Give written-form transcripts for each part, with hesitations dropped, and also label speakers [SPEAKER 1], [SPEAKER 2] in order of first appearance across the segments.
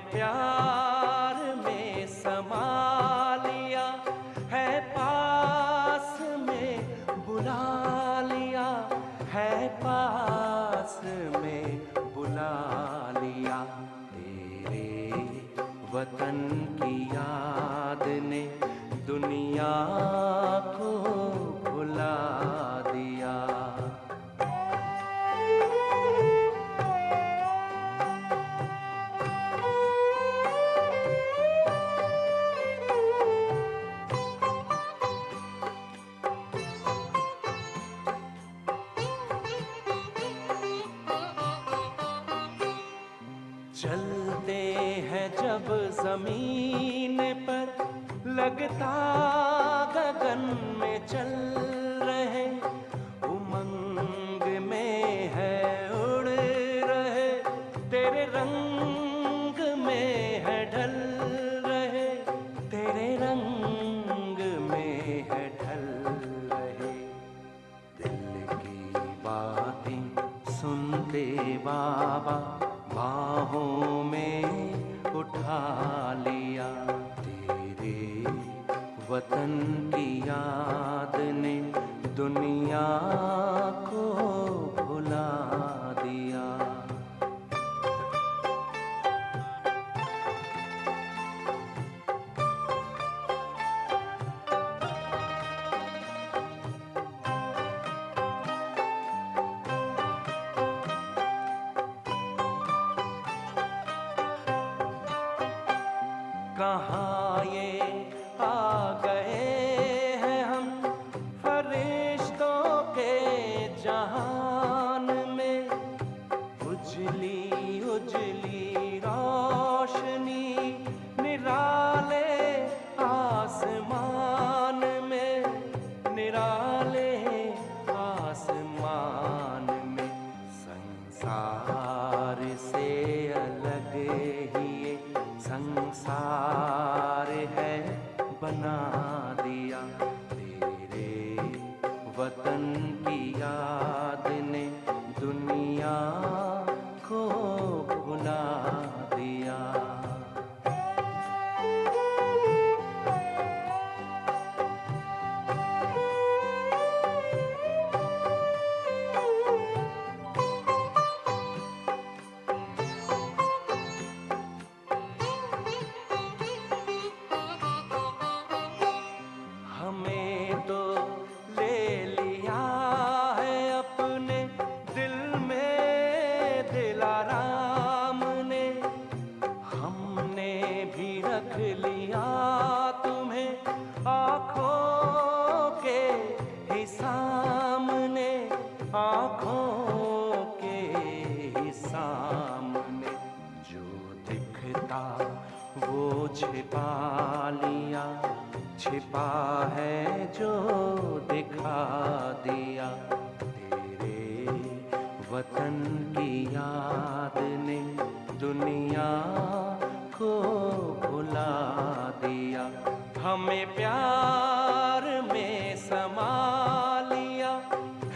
[SPEAKER 1] हमें प्यार में समा लिया है, पास में बुला लिया है, पास में बुला लिया। तेरे वतन की याद ने दुनिया को भुला दिया। चलते हैं जब जमीन पर, लगता गगन में चल रहे, उमंग में है उड़ रहे, तेरे रंग में है ढल रहे, तेरे रंग में है ढल रहे। दिल की बातें सुनते बाबा बाहों में उठा लिया। तेरे वतन की याद ने दुनिया को भुला दिया। कहाँ ये आ गए हैं हम फरिश्तों के जहान में, उजली उजली रोशनी निराले आसमान में, निराले आसमान में। संसार से अलग ही ये संसार है बना दिया। तेरे वतन की याद ने दुनिया को भुला दिया। हमें तो ले लिया है अपने दिल में दिलाराम ने, हमने भी रख लिया तुम्हें आँखों के ही सामने, आँखों के ही सामने। जो दिखता वो छिपा लिया, छिपा है जो दिखा दिया। तेरे वतन की याद ने दुनिया को भुला दिया। हमें प्यार में समा लिया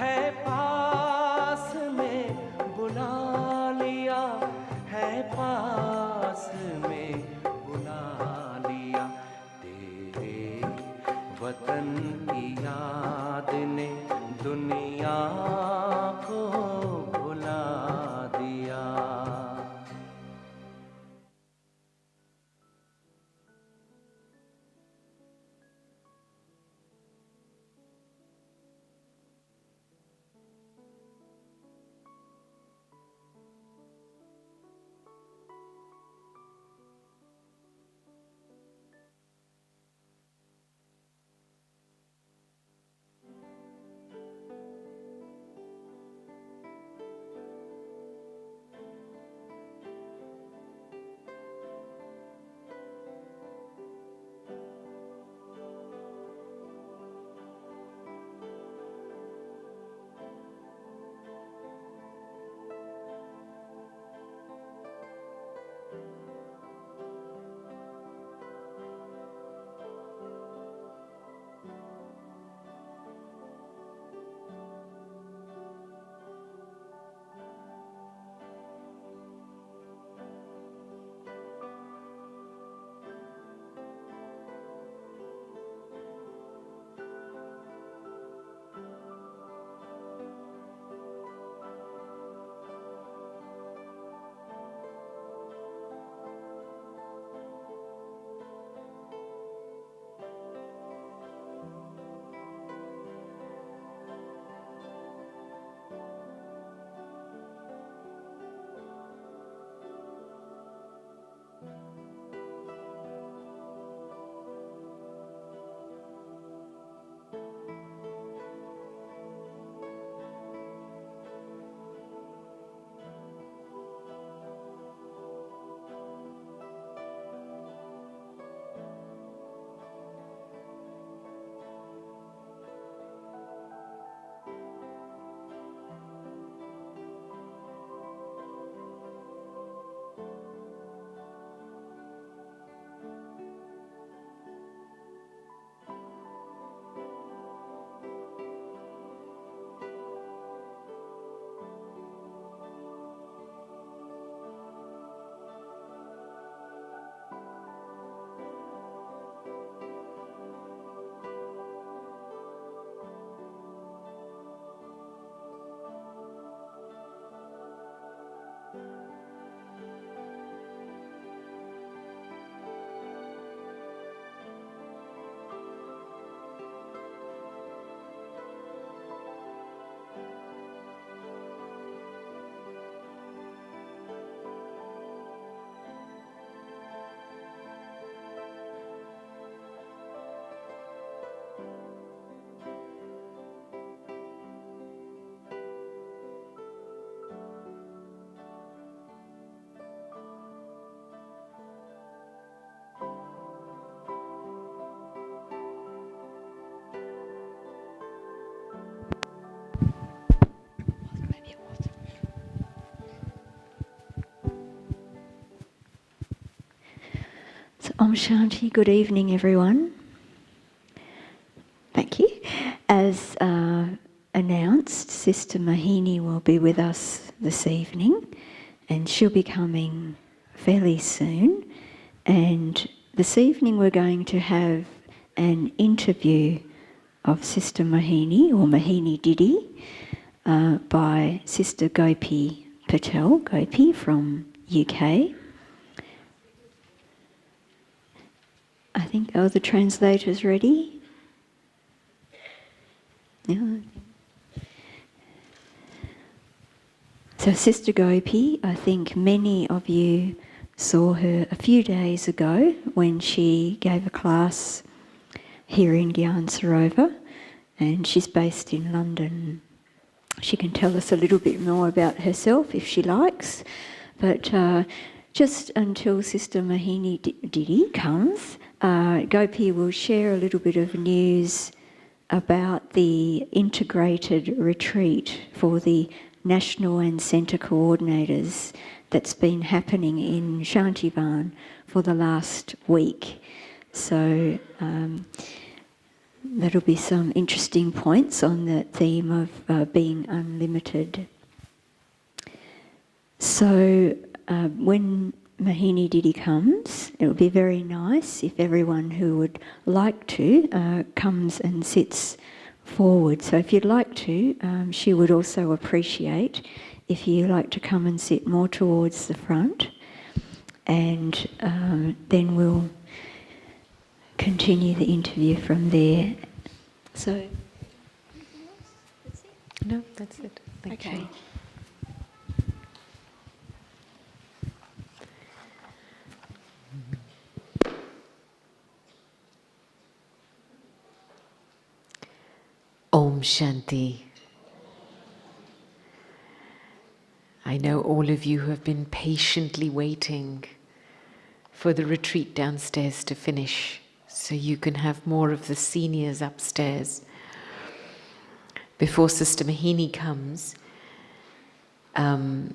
[SPEAKER 1] है, पास में बुला लिया है, पास में बुला लिया। वतन की याद ने दुनिया को भुला दिया।
[SPEAKER 2] Om Shanti, good evening everyone. Thank you. As announced, Sister Mohini will be with us this evening and she'll be coming fairly soon. And this evening we're going to have an interview of Sister Mohini, or Mohini Didi, by Sister Gopi Patel, Gopi from UK. I think, are the translators ready? Yeah. So Sister Gopi, I think many of you saw her a few days ago when she gave a class here in Gyan Sarovar, and she's based in London. She can tell us a little bit more about herself if she likes, but just until Sister Mohini Didi comes, Gopi will share a little bit of news about the integrated retreat for the national and centre coordinators that's been happening in Shantivan for the last week. So that'll be some interesting points on the theme of being unlimited. So when Mohini Didi comes, it would be very nice if everyone who would like to comes and sits forward. So if you'd like to, she would also appreciate if you like to come and sit more towards the front, and then we'll continue the interview from there. So,
[SPEAKER 3] no, that's it. Thank you. Om Shanti. I know all of you who have been patiently waiting for the retreat downstairs to finish so you can have more of the seniors upstairs. Before Sister Mohini comes, there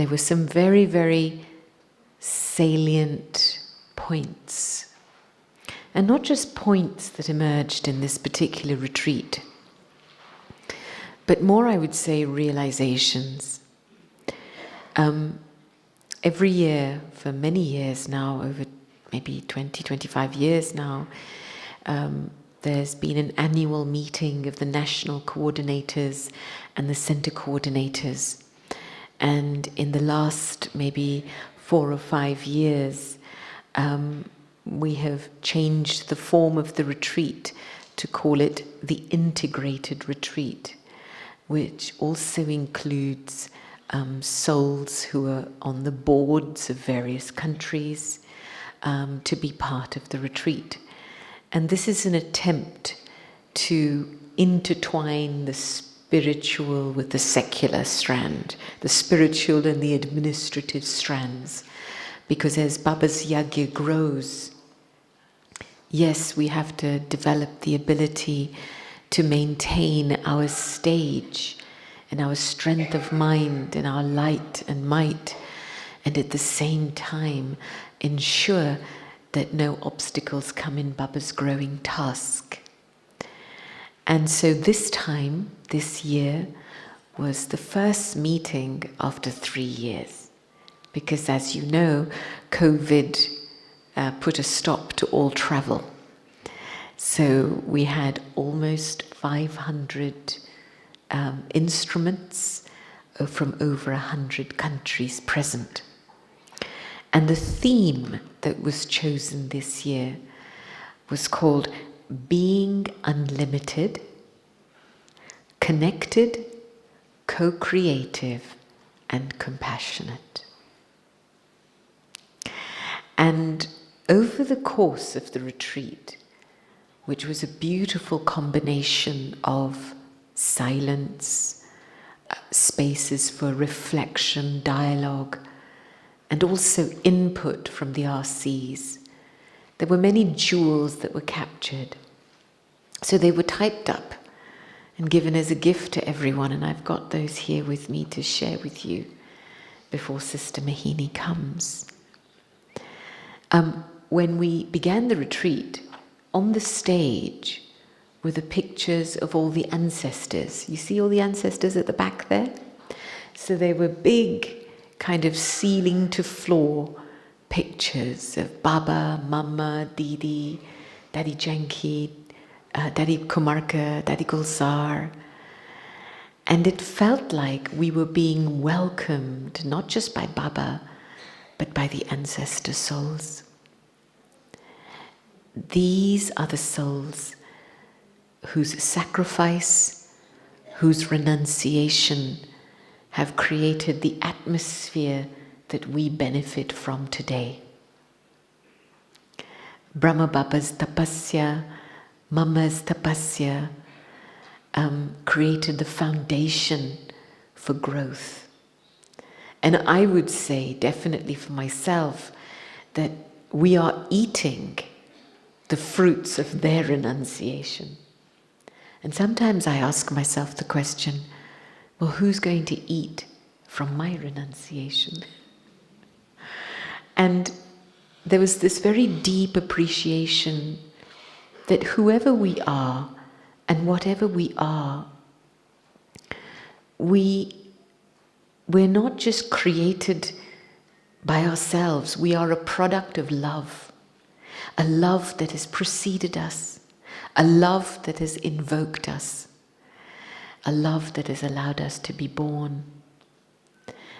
[SPEAKER 3] were some very, very salient points. And not just points that emerged in this particular retreat, but more, I would say, realizations. Every year, for many years now, over maybe 20, 25 years now, there's been an annual meeting of the national coordinators and the centre coordinators. And in the last maybe 4 or 5 years, we have changed the form of the retreat to call it the integrated retreat, which also includes souls who are on the boards of various countries to be part of the retreat. And this is an attempt to intertwine the spiritual with the secular strand, the spiritual and the administrative strands. Because as Baba's Yagya grows, yes, we have to develop the ability to maintain our stage and our strength of mind and our light and might, and at the same time ensure that no obstacles come in Baba's growing task. And so this time, this year, was the first meeting after 3 years. Because as you know, COVID put a stop to all travel. So we had almost 500 instruments from over 100 countries present. And the theme that was chosen this year was called Being Unlimited, Connected, Co-Creative, and Compassionate. And over the course of the retreat, which was a beautiful combination of silence, spaces for reflection, dialogue, and also input from the RCs, there were many jewels that were captured. So they were typed up and given as a gift to everyone, and I've got those here with me to share with you before Sister Mohini comes. When we began the retreat, on the stage were the pictures of all the ancestors. You see all the ancestors at the back there? So they were big, kind of ceiling to floor pictures of Baba, Mama, Didi, Daddy Janki, Daddy Kumarka, Daddy Gulsar. And it felt like we were being welcomed, not just by Baba, but by the ancestor souls. These are the souls whose sacrifice, whose renunciation have created the atmosphere that we benefit from today. Brahma Baba's tapasya, Mama's tapasya created the foundation for growth. And I would say, definitely for myself, that we are eating the fruits of their renunciation. And sometimes I ask myself the question, well, who's going to eat from my renunciation? And there was this very deep appreciation that whoever we are and whatever we are, we're not just created by ourselves, we are a product of love. A love that has preceded us, a love that has invoked us, a love that has allowed us to be born.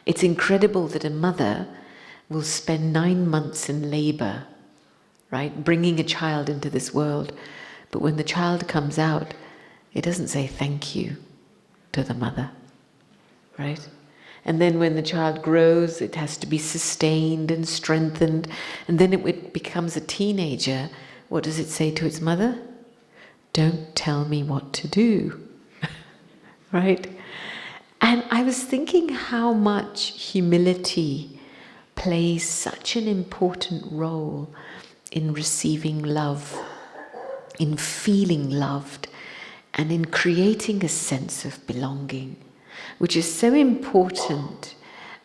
[SPEAKER 3] It's incredible that a mother will spend 9 months in labor, right, bringing a child into this world, but when the child comes out, it doesn't say thank you to the mother, right? And then when the child grows, it has to be sustained and strengthened. And then it becomes a teenager. What does it say to its mother? Don't tell me what to do. Right? And I was thinking how much humility plays such an important role in receiving love, in feeling loved, and in creating a sense of belonging, which is so important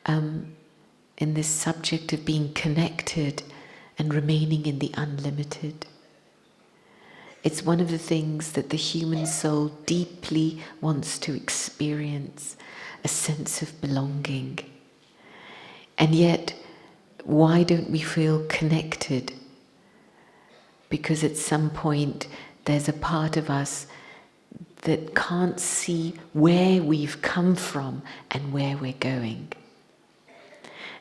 [SPEAKER 3] in this subject of being connected and remaining in the unlimited. It's one of the things that the human soul deeply wants to experience, a sense of belonging. And yet, why don't we feel connected? Because at some point there's a part of us that can't see where we've come from and where we're going.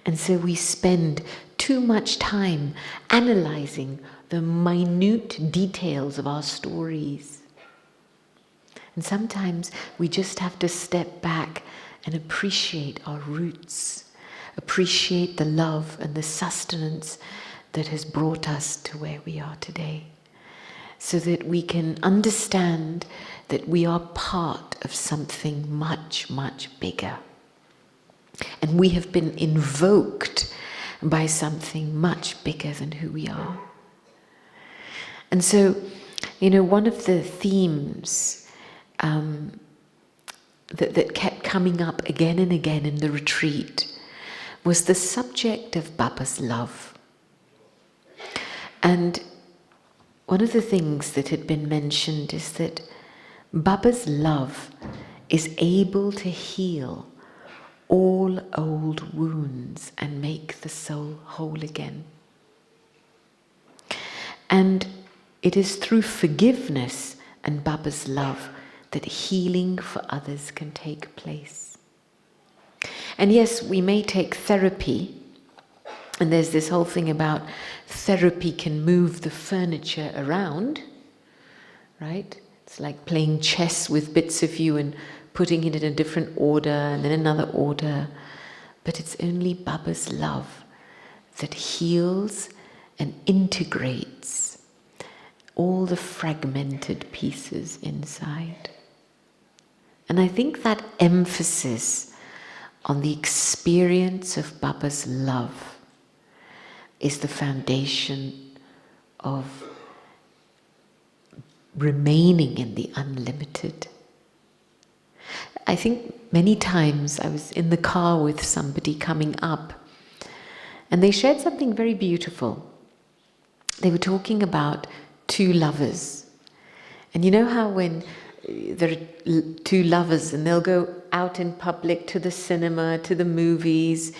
[SPEAKER 3] And so we spend too much time analyzing the minute details of our stories. And sometimes we just have to step back and appreciate our roots, appreciate the love and the sustenance that has brought us to where we are today, so that we can understand that we are part of something much, much bigger. And we have been invoked by something much bigger than who we are. And so, one of the themes that kept coming up again and again in the retreat was the subject of Baba's love. And one of the things that had been mentioned is that Baba's love is able to heal all old wounds and make the soul whole again. And it is through forgiveness and Baba's love that healing for others can take place. And yes, we may take therapy, and there's this whole thing about therapy can move the furniture around, right? It's like playing chess with bits of you and putting it in a different order and then another order. But it's only Baba's love that heals and integrates all the fragmented pieces inside. And I think that emphasis on the experience of Baba's love is the foundation of remaining in the unlimited. I think many times I was in the car with somebody coming up, and they shared something very beautiful. they were talking about two lovers. And you know how when there are two lovers and they'll go out in public to the cinema, to the movies,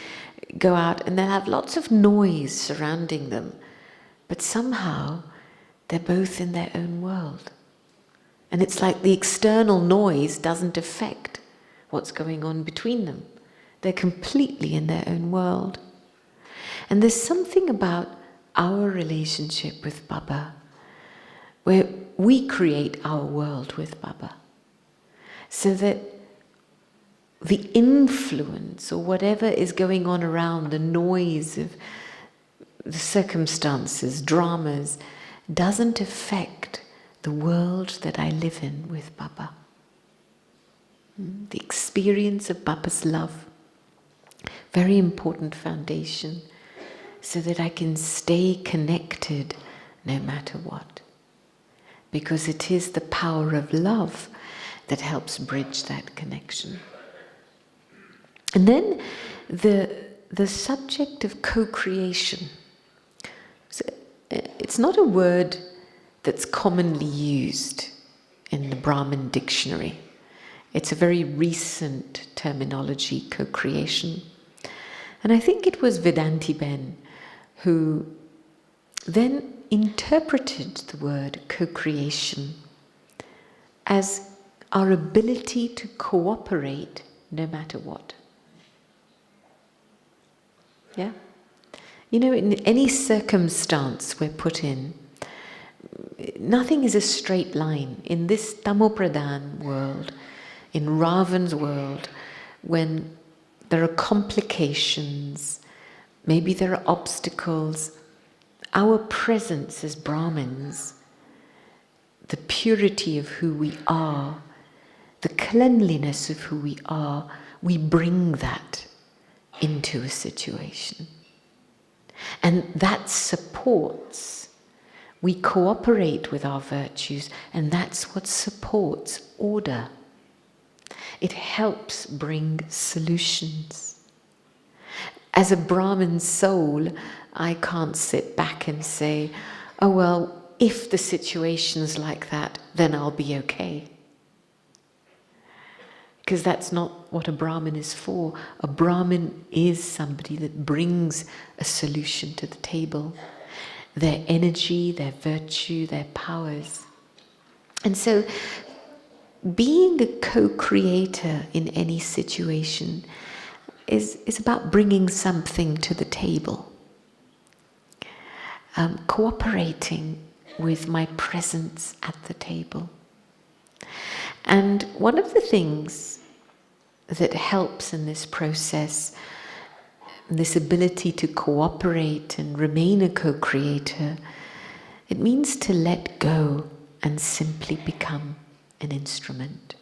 [SPEAKER 3] go out and they'll have lots of noise surrounding them, but somehow they're both in their own world. And it's like the external noise doesn't affect what's going on between them. They're completely in their own world. And there's something about our relationship with Baba where we create our world with Baba, so that the influence or whatever is going on around, the noise of the circumstances, dramas, doesn't affect the world that I live in with Baba. The experience of Baba's love, very important foundation, so that I can stay connected no matter what. Because it is the power of love that helps bridge that connection. And then the subject of co-creation. So it's not a word that's commonly used in the Brahmin dictionary. It's a very recent terminology, co-creation. And I think it was Vedanti Ben who then interpreted the word co-creation as our ability to cooperate no matter what. Yeah? You know, in any circumstance we're put in, nothing is a straight line. In this Tamopradhan world, in Ravan's world, when there are complications, maybe there are obstacles, our presence as Brahmins, the purity of who we are, the cleanliness of who we are, we bring that into a situation. And that supports, we cooperate with our virtues, and that's what supports order. It helps bring solutions. As a Brahmin soul, I can't sit back and say, oh well, if the situation's like that, then I'll be okay. Because that's not what a Brahmin is for. A Brahmin is somebody that brings a solution to the table. Their energy, their virtue, their powers. And so, being a co-creator in any situation is about bringing something to the table. Cooperating with my presence at the table. And one of the things that helps in this process, this ability to cooperate and remain a co-creator, it means to let go and simply become an instrument.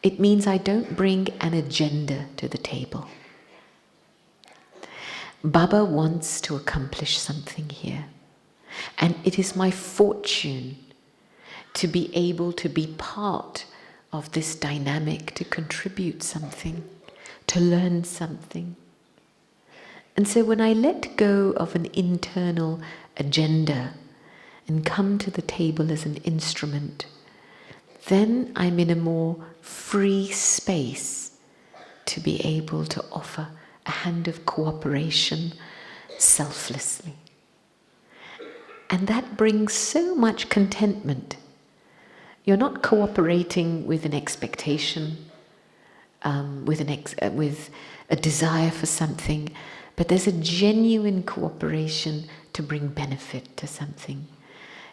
[SPEAKER 3] It means I don't bring an agenda to the table. Baba wants to accomplish something here. And it is my fortune to be able to be part of this dynamic, to contribute something, to learn something. And so when I let go of an internal agenda and come to the table as an instrument, then I'm in a more free space to be able to offer a hand of cooperation selflessly. And that brings so much contentment. You're not cooperating with an expectation, with a desire for something, but there's a genuine cooperation to bring benefit to something,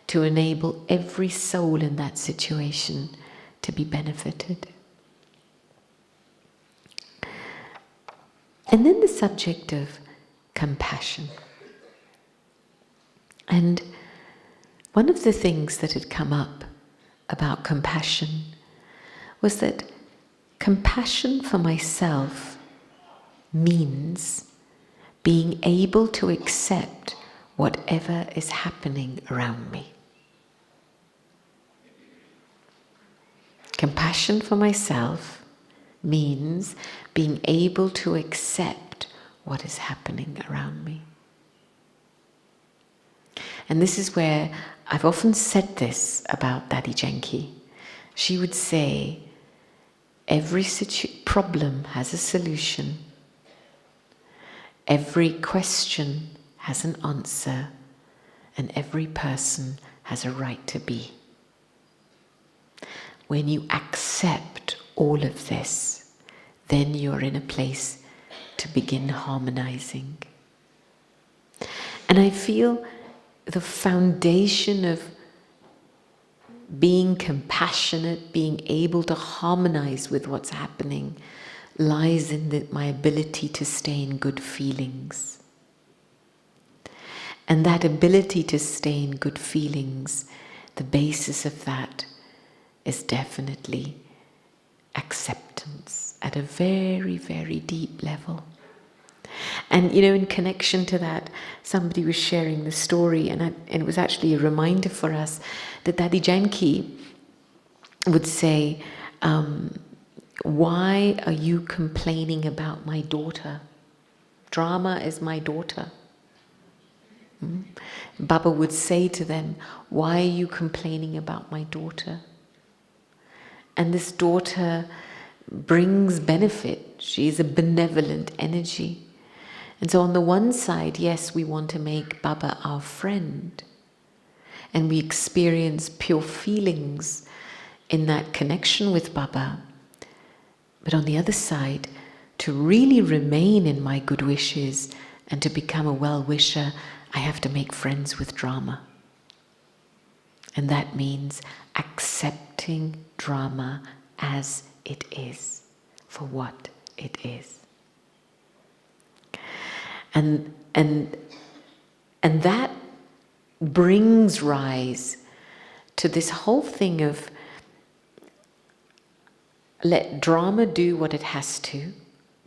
[SPEAKER 3] to enable every soul in that situation to be benefited. And then the subject of compassion. And one of the things that had come up about compassion was that compassion for myself means being able to accept whatever is happening around me. Compassion for myself means being able to accept what is happening around me. And this is where I've often said this about Dadi Janki. She would say, every problem has a solution. Every question has an answer. And every person has a right to be. When you accept all of this, then you're in a place to begin harmonizing. And I feel the foundation of being compassionate, being able to harmonize with what's happening, lies in my ability to stay in good feelings. And that ability to stay in good feelings, the basis of that is definitely acceptance at a very, very deep level. And in connection to that, somebody was sharing the story, and it was actually a reminder for us that Dadi Janki would say, why are you complaining about my daughter? Drama is my daughter. Baba would say to them, why are you complaining about my daughter? And this daughter brings benefit. She is a benevolent energy. And so on the one side, yes, we want to make Baba our friend. And we experience pure feelings in that connection with Baba. But on the other side, to really remain in my good wishes and to become a well-wisher, I have to make friends with drama. And that means accepting drama as it is, for what it is. And that brings rise to this whole thing of let drama do what it has to.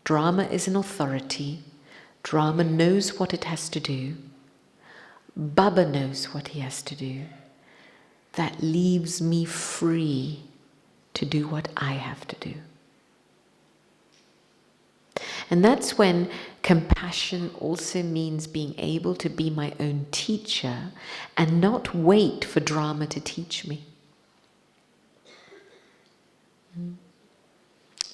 [SPEAKER 3] Drama is an authority. Drama knows what it has to do. Baba knows what he has to do. That leaves me free to do what I have to do. And that's when compassion also means being able to be my own teacher and not wait for drama to teach me.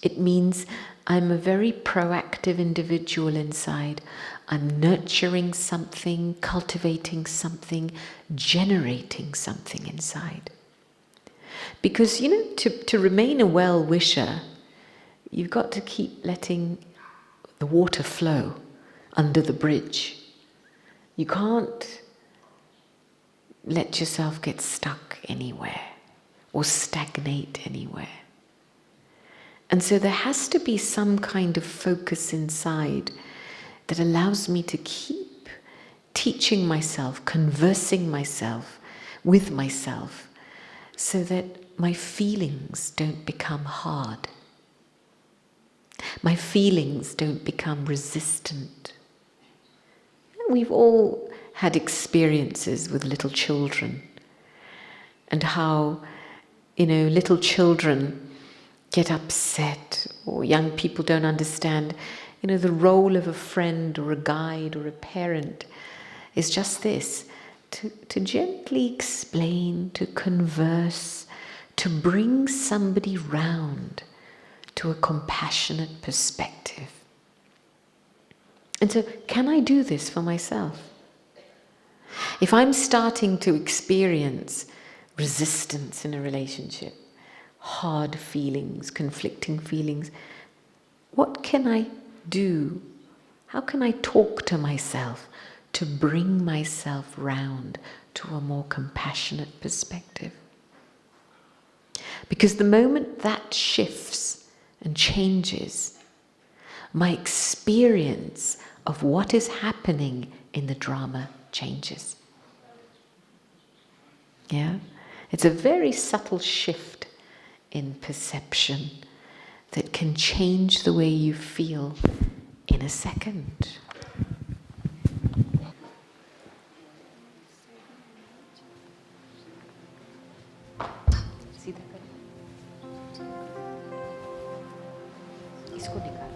[SPEAKER 3] It means I'm a very proactive individual inside. I'm nurturing something, cultivating something, generating something inside. Because, to remain a well-wisher, you've got to keep letting the water flow under the bridge. You can't let yourself get stuck anywhere or stagnate anywhere. And so there has to be some kind of focus inside that allows me to keep teaching myself, conversing myself with myself, so that my feelings don't become hard. My feelings don't become resistant. We've all had experiences with little children, and how, little children get upset, or young people don't understand. The role of a friend or a guide or a parent is just this, to gently explain, to converse, to bring somebody round to a compassionate perspective. And so, can I do this for myself? If I'm starting to experience resistance in a relationship, hard feelings, conflicting feelings, what can I do? How can I talk to myself to bring myself round to a more compassionate perspective? Because the moment that shifts and changes, my experience of what is happening in the drama changes. Yeah? It's a very subtle shift in perception that can change the way you feel in a second. इसको निकाल.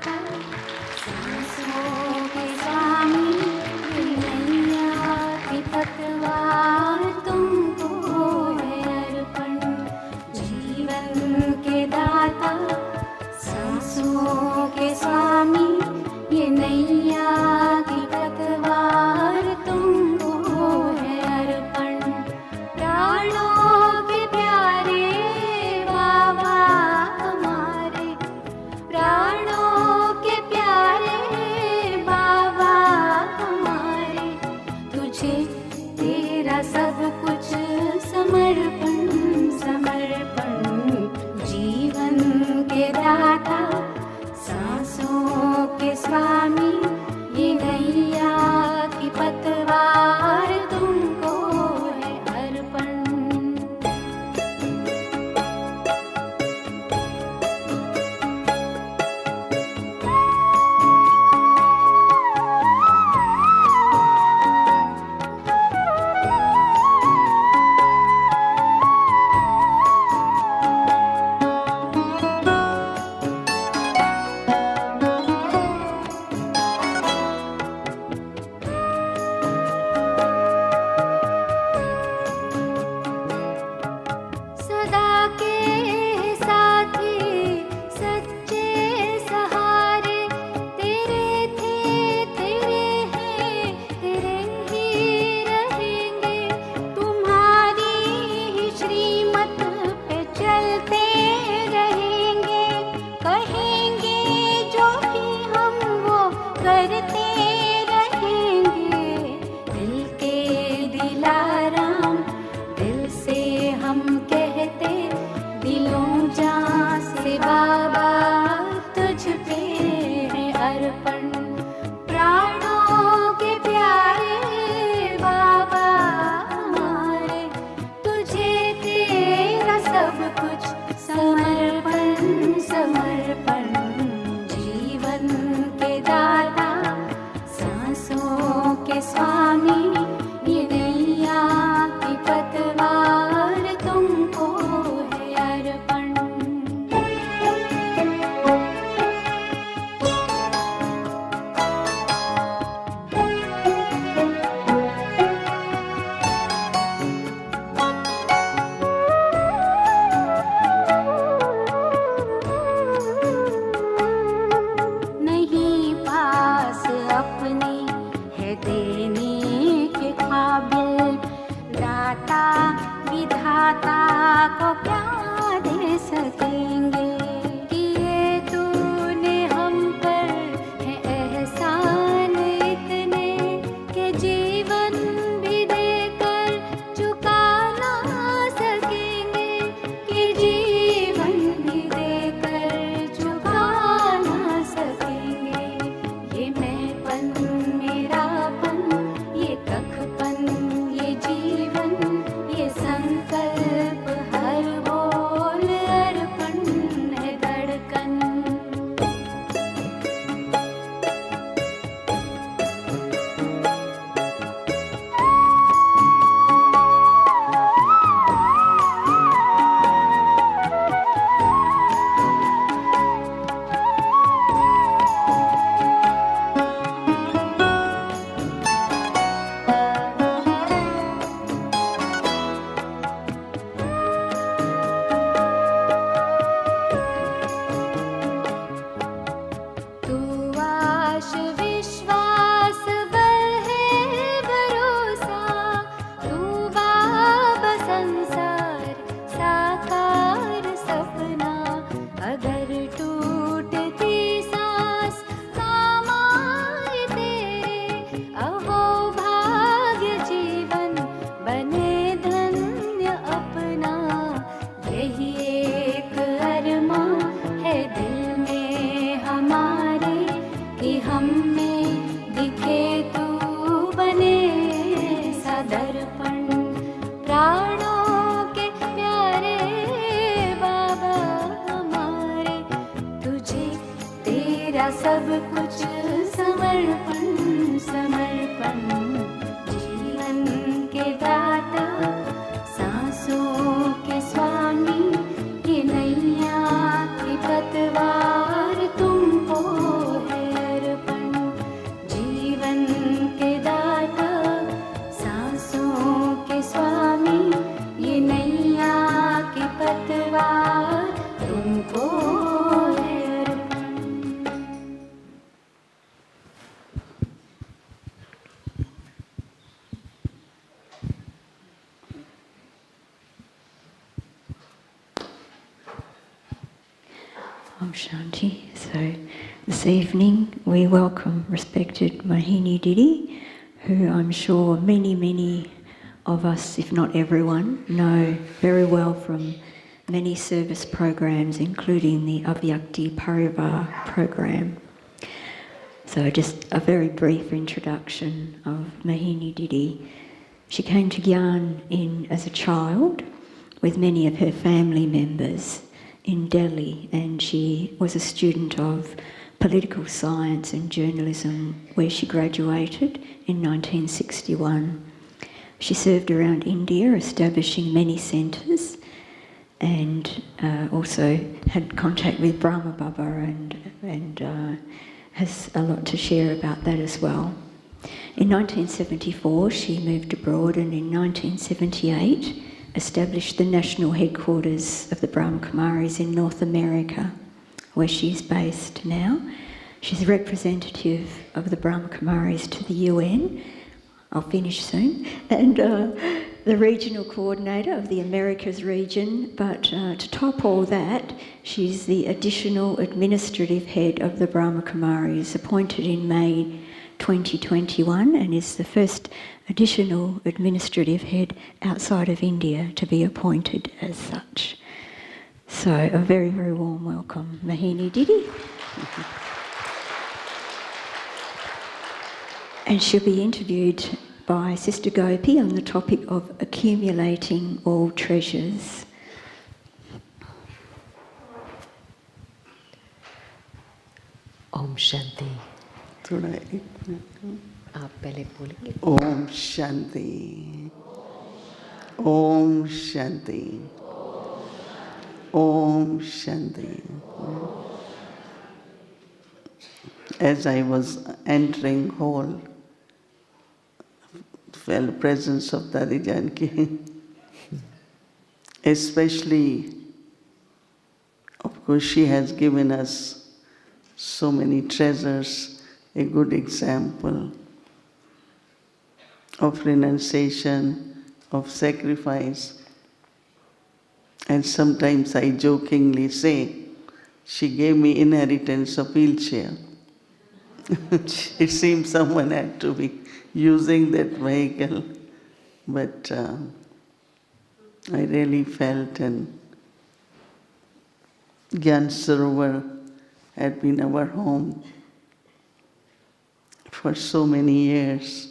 [SPEAKER 4] दाता सांसों के स्वामी ये नैया की पतवार तुमको है अर्पण। जीवन के दाता सांसों के स्वामी ये नैया की पतवार तुमको है अर्पण। प्राणों के प्यारे बाबा हमारे, प्राणों के प्यारे बाबा हमारे, तुझे तेरा सब कुछ समर्पण समर्पण। जीवन के दाता सांसों के स्वामी ये नैया की पतवार तुमको है अर्पण। सदा के साथी सच्चे सहारे तेरे थे, तेरे हैं, तेरे ही रहेंगे। तुम्हारी ही श्रीमत पे चलते रहेंगे। कहेंगे जो भी हम वो करते रहेंगे। दिल के दिलाराम दिल से हम कहते, दिलों जान से बाबा तुझ पे है अर्पण। प्राणों के प्यारे बाबा हमारे, तुझे तेरा सब कुछ समर्पण समर्पण। जीवन के दाता सांसों के स्वामी ये नैया की पतवार तुमको है अर्पण। नहीं पास अपने है देने के काबिल, दाता विधाता को क्या दे सकेंगे। किए तूने हम पर है एहसान इतने, के जीवन भी देकर चुका ना सकेंगे। कि जीवन भी देकर चुका ना सकेंगे। ये मैंपन मेरापन, ये कखपन, ये जीवन, ये संकल्प हर बोल अर्पण है धड़कन। तू आश विश्वास बल है भरोसा, तू बाबा संसार साकार सपना। अगर टूटती सांस काम आए तेरे, अहो भाग्य जीवन बने धन्य अपना। यही एक अरमां है दिल में हमारे, कि हम में दिखे तू बने सा दर्पण। प्राणों के प्यारे बाबा हमारे, तुझे तेरा सब कुछ समर्पण समर्पण। जीवन के दाता सांसों के स्वामी ये नैया की पतवार तुमको
[SPEAKER 2] Shanti. So this evening we welcome respected Mohini Didi, who I'm sure many of us, if not everyone, know very well from many service programs, including the Avyakti Parivar program. So just a very brief introduction of Mohini Didi. She came to Gyan as a child with many of her family members in Delhi, and she was a student of political science and journalism, where she graduated in 1961. She served around India, establishing many centres, and also had contact with Brahma Baba and has a lot to share about that as well. In 1974, she moved abroad, and in 1978, established the national headquarters of the Brahma Kumaris in North America, where she's based now. She's a representative of the Brahma Kumaris to the UN. I'll finish soon. And the regional coordinator of the Americas region, but to top all that, she's the additional administrative head of the Brahma Kumaris, appointed in May 2021, and is the first additional administrative head outside of India to be appointed as such. So a very warm welcome, Mohini Didi. And she'll be interviewed by Sister Gopi on the topic of accumulating all treasures.
[SPEAKER 3] Om Shanti. आप पहले बोलेंगे.
[SPEAKER 5] Om Shanti. Om Shanti. Om Shanti. As I was entering hall, felt presence of Dadi Janki. Especially, of course, she has given us so many treasures, a good example of renunciation, of sacrifice. And sometimes I jokingly say, she gave me inheritance of wheelchair. It seems someone had to be using that vehicle, but I really felt, and Gyan Sarovar had been our home for so many years.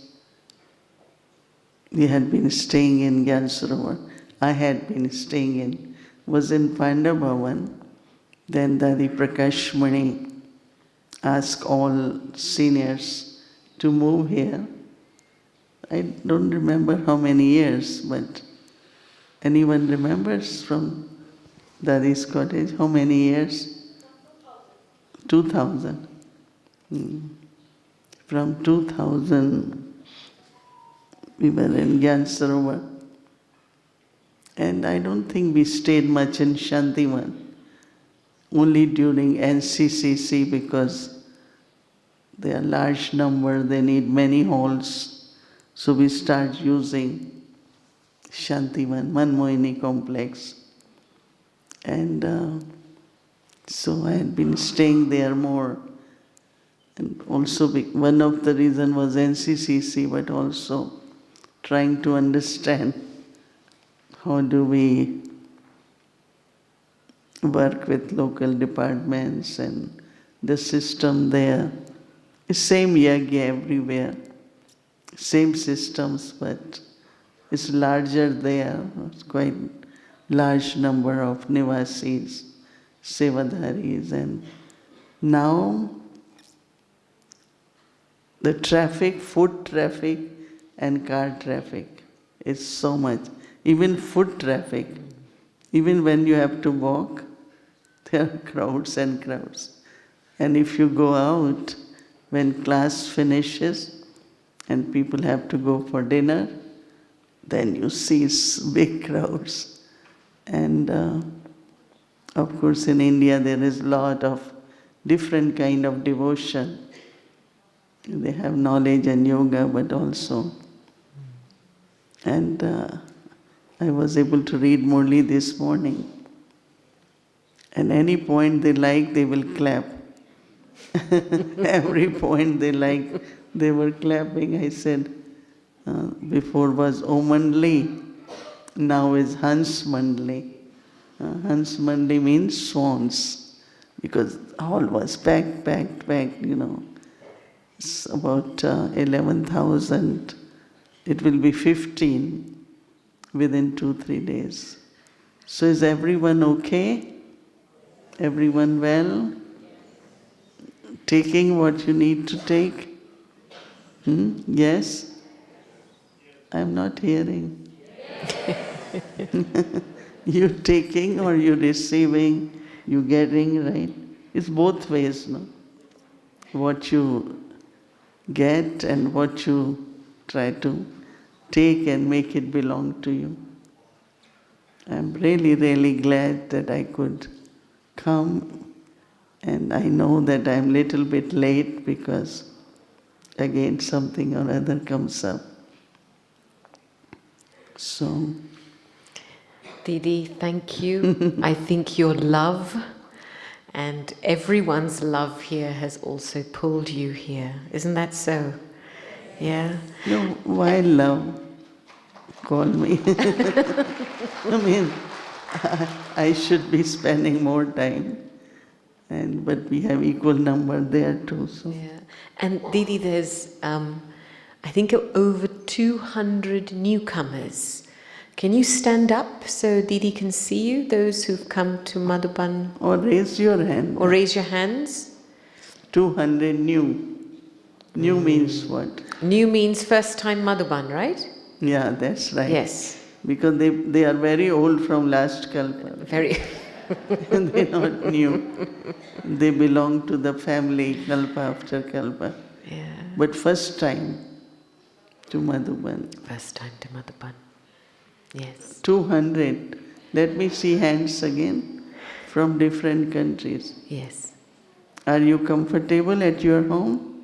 [SPEAKER 5] We had been staying in Gyan Sarovar. I had been staying was in Pandabhavan. Then Dadi Prakash Mani asked all seniors to move here. I don't remember how many years, but anyone remembers from Dadi's cottage how many years? 2000. From 2000, we were in Gyan Sarovar. And I don't think we stayed much in Shantivan, only during NCCC, because they are large number, they need many halls. So we start using Shantivan, Mohini complex. And so I had been staying there more. And also one of the reasons was NCCC, but also trying to understand how do we work with local departments and the system there. Same yagya everywhere, same systems, but it's larger there. It's quite large number of nivasis, sevadharis, and now the traffic, foot traffic and car traffic is so much. Even foot traffic, even when you have to walk, there are crowds and crowds. And if you go out, when class finishes and people have to go for dinner, then you see big crowds. And of course in India there is a lot of different kind of devotion. They have knowledge and yoga, but also. And I was able to read Murli this morning. And any point they like, they will clap. Every point they like, they were clapping. I said, before was Om Mandli, now is Hans Mandli. Hans Mandli means swans, because all was packed, It's about 11,000. It will be 15 within 2-3 days. So is everyone okay? Everyone well? Taking what you need to take? Yes? I'm not hearing. You taking or you receiving, you getting, right? It's both ways, no? What you get and what you try to take and make it belong to you. I'm really, really glad that I could come, and I know that I'm a little bit late because again something or other comes up. So,
[SPEAKER 3] Didi, thank you. I think your love and everyone's love here has also pulled you here. Isn't that so? Yeah?
[SPEAKER 5] no, why love? Call me. I mean, I should be spending more time, but we have equal number there too. So.
[SPEAKER 3] Yeah. And Didi, there's, I think, over 200 newcomers. Can you stand up so Didi can see you, those who've come to Madhuban?
[SPEAKER 5] Or raise your hand.
[SPEAKER 3] Or raise your hands.
[SPEAKER 5] 200 new. New means what?
[SPEAKER 3] New means first time Madhuban, right?
[SPEAKER 5] Yeah, that's right.
[SPEAKER 3] Yes.
[SPEAKER 5] Because they are very old from last Kalpa.
[SPEAKER 3] Very.
[SPEAKER 5] They're not new. They belong to the family Kalpa after Kalpa.
[SPEAKER 3] Yeah.
[SPEAKER 5] But first time to Madhuban.
[SPEAKER 3] First time to Madhuban. Yes.
[SPEAKER 5] 200. Let me see hands again from different countries.
[SPEAKER 3] Yes.
[SPEAKER 5] Are you comfortable at your home?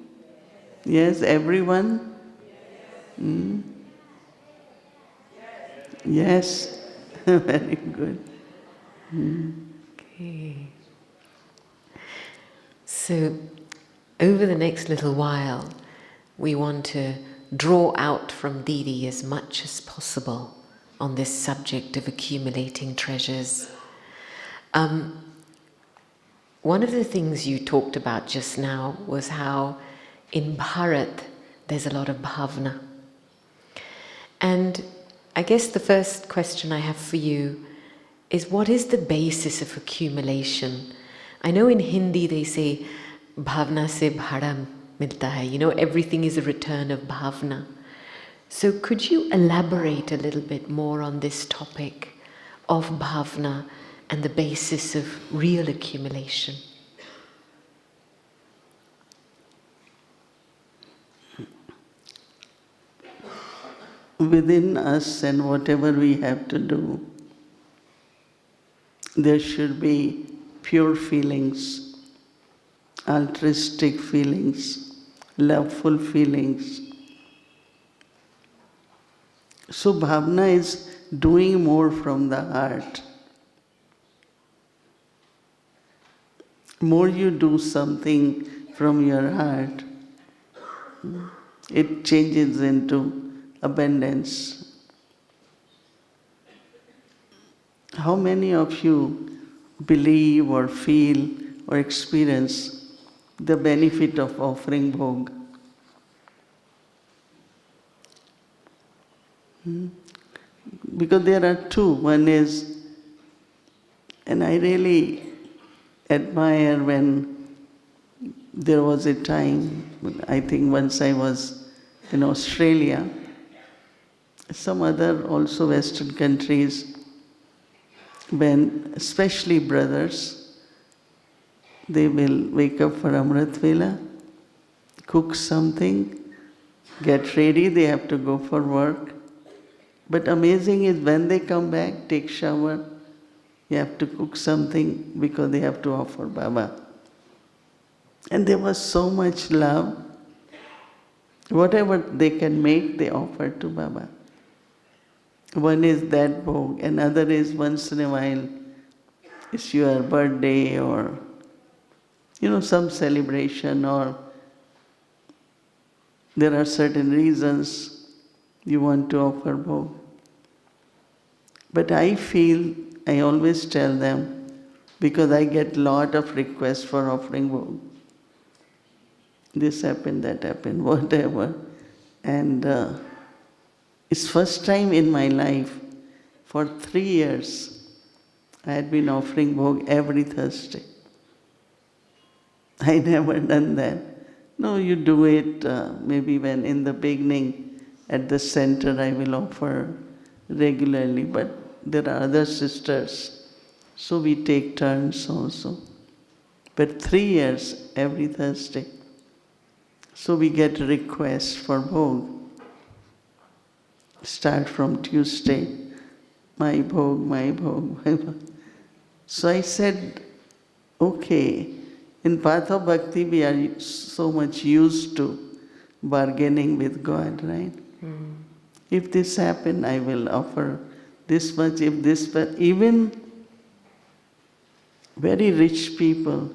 [SPEAKER 5] Yes, everyone? Yes, very good.
[SPEAKER 3] Okay. So, over the next little while, we want to draw out from Didi as much as possible on this subject of accumulating treasures. One of the things you talked about just now was how in Bharat there's a lot of bhavna. And I guess the first question I have for you is, what is the basis of accumulation? I know in Hindi they say, bhavna se bhada milta hai. Everything is a return of bhavna. So could you elaborate a little bit more on this topic of bhavna and the basis of real accumulation?
[SPEAKER 5] Within us and whatever we have to do, there should be pure feelings, altruistic feelings, loveful feelings. So bhavna is doing more from the heart. More you do something from your heart, it changes into abundance. How many of you believe or feel or experience the benefit of offering bhog? Because there are two. One is, and I really admire when there was a time, I think once I was in Australia, some other also Western countries, when especially brothers, they will wake up for Amrit Vela, cook something, get ready, they have to go for work. But amazing is when they come back, take shower, you have to cook something because they have to offer Baba. And there was so much love. Whatever they can make, they offer to Baba. One is that bhog, another is once in a while it's your birthday or, some celebration, or there are certain reasons you want to offer bhog. But I always tell them, because I get lot of requests for offering bhog. This happened, that happened, whatever. And it's first time in my life, for 3 years, I had been offering bhog every Thursday. I never done that. No, you do it maybe when in the beginning at the center I will offer regularly, but there are other sisters, so we take turns also. But 3 years, every Thursday. So we get requests for bhog. Start from Tuesday, my bhog, my bhog, my bhog. So I said, okay, in path of bhakti we are so much used to bargaining with God, right? If this happen, I will offer this much, if this, but even very rich people,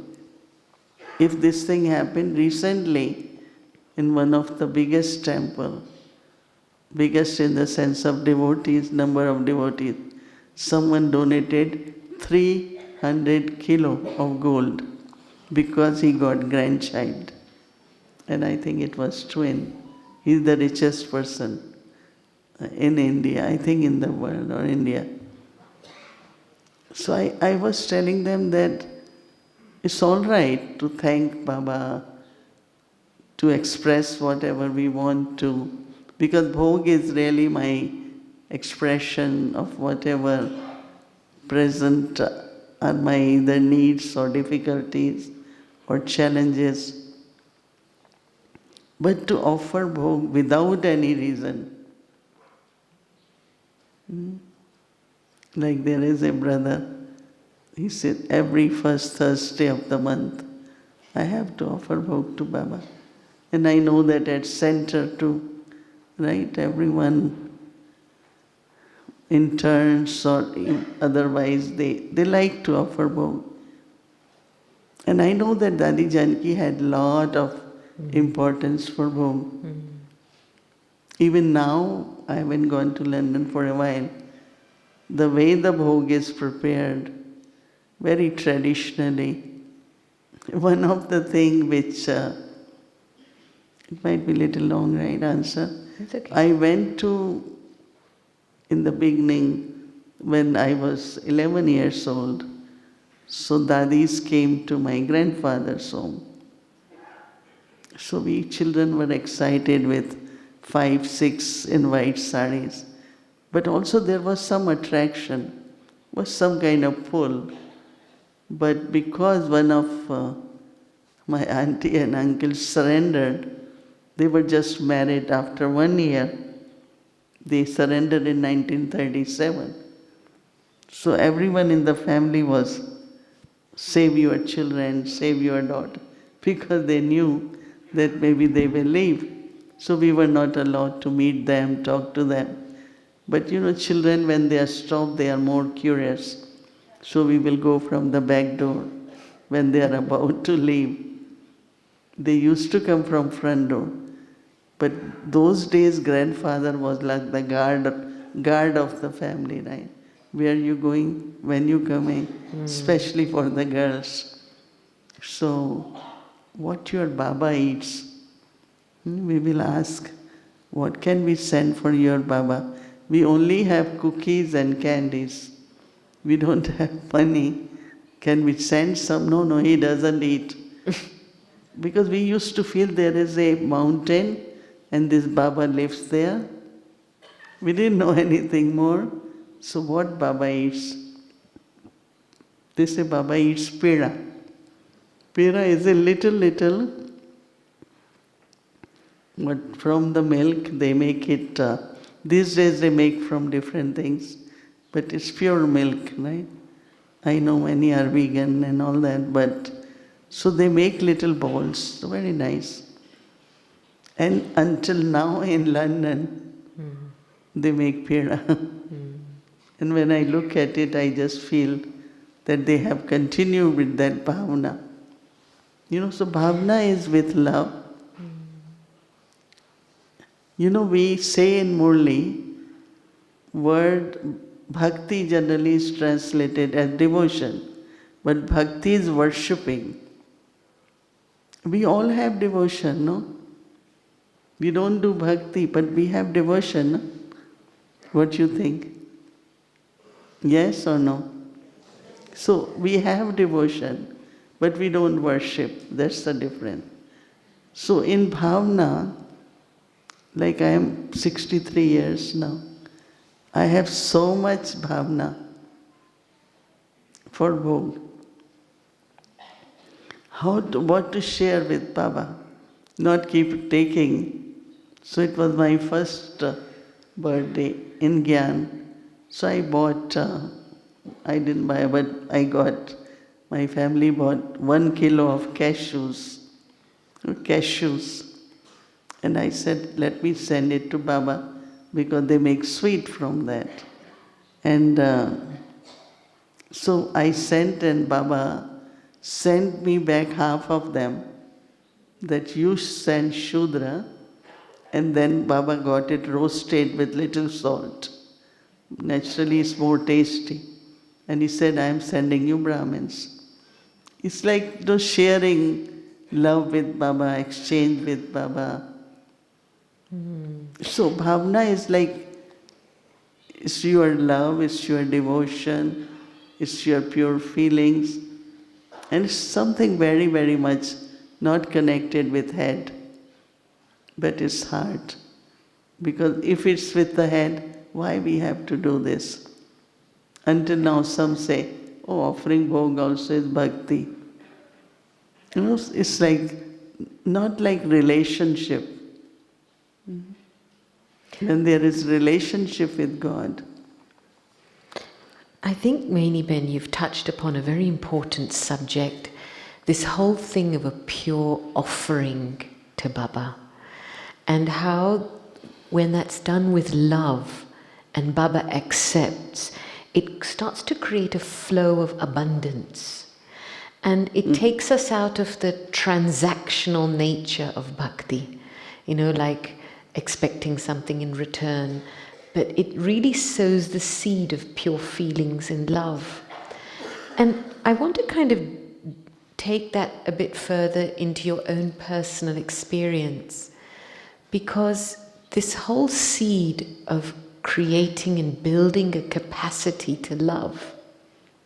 [SPEAKER 5] if this thing happened recently in one of the biggest temple, biggest in the sense of devotees, number of devotees, someone donated 300 kilo of gold because he got grandchild. And I think it was twin. He's the richest person in India, I think in the world or India. So I was telling them that it's all right to thank Baba, to express whatever we want to, because bhog is really my expression of whatever present are my either needs or difficulties or challenges. But to offer bhog without any reason, like there is a brother, he said every first Thursday of the month I have to offer bhog to Baba. And I know that at center too, right, everyone in turns or otherwise they like to offer bhog. And I know that Dadi Janki had lot of importance for bhog. Even now, I haven't gone to London for a while. The way the bhog is prepared, very traditionally, one of the things which, it might be a little long, right, answer?
[SPEAKER 3] It's okay.
[SPEAKER 5] I went to, in the beginning, when I was 11 years old, so dadis came to my grandfather's home. So we children were excited with 5, 6 in white sarees. But also there was some attraction, was some kind of pull. But because one of my auntie and uncle surrendered, they were just married after 1 year. They surrendered in 1937. So everyone in the family was, save your children, save your daughter, because they knew that maybe they will leave. So we were not allowed to meet them, talk to them. But children, when they are stopped, they are more curious. So we will go from the back door when they are about to leave. They used to come from front door. But those days, grandfather was like the guard of the family, right? Where are you going? When you coming? Especially for the girls. So, what your Baba eats? We will ask, what can we send for your Baba? We only have cookies and candies. We don't have money. Can we send some? No, he doesn't eat. Because we used to feel there is a mountain and this Baba lives there. We didn't know anything more. So what Baba eats? They say Baba eats pera. Pera is a little, but from the milk they make it, these days they make from different things, but it's pure milk, right? I know many are vegan and all that, but so they make little balls, so very nice. And until now in London, they make pera. And when I look at it, I just feel that they have continued with that bhavana. So bhavana is with love. We say in Murli, word bhakti generally is translated as devotion, but bhakti is worshipping. We all have devotion, no? We don't do bhakti, but we have devotion, no? What you think? Yes or no? So we have devotion, but we don't worship. That's the difference. So in bhavana, like I am 63 years now, I have so much bhavana for Bhog. What to share with Baba, not keep taking. So it was my first birthday in Gyan. So I bought, I didn't buy, but I got, my family bought 1 kilo of cashews. And I said, let me send it to Baba because they make sweet from that. And so I sent, and Baba sent me back half of them, that you send Shudra, and then Baba got it roasted with little salt. Naturally it's more tasty. And he said, I am sending you Brahmins. It's like sharing love with Baba, exchange with Baba. So bhavana is like, it's your love, it's your devotion, it's your pure feelings. And it's something very, very much not connected with head, but it's heart. Because if it's with the head, why we have to do this? Until now some say, oh, offering bhog also is bhakti. It's like, not like relationship. When there is relationship with God.
[SPEAKER 3] I think, Mohini Ben, you've touched upon a very important subject, this whole thing of a pure offering to Baba, and how when that's done with love and Baba accepts, it starts to create a flow of abundance. And it takes us out of the transactional nature of bhakti, like expecting something in return. But it really sows the seed of pure feelings and love. And I want to kind of take that a bit further into your own personal experience, because this whole seed of creating and building a capacity to love,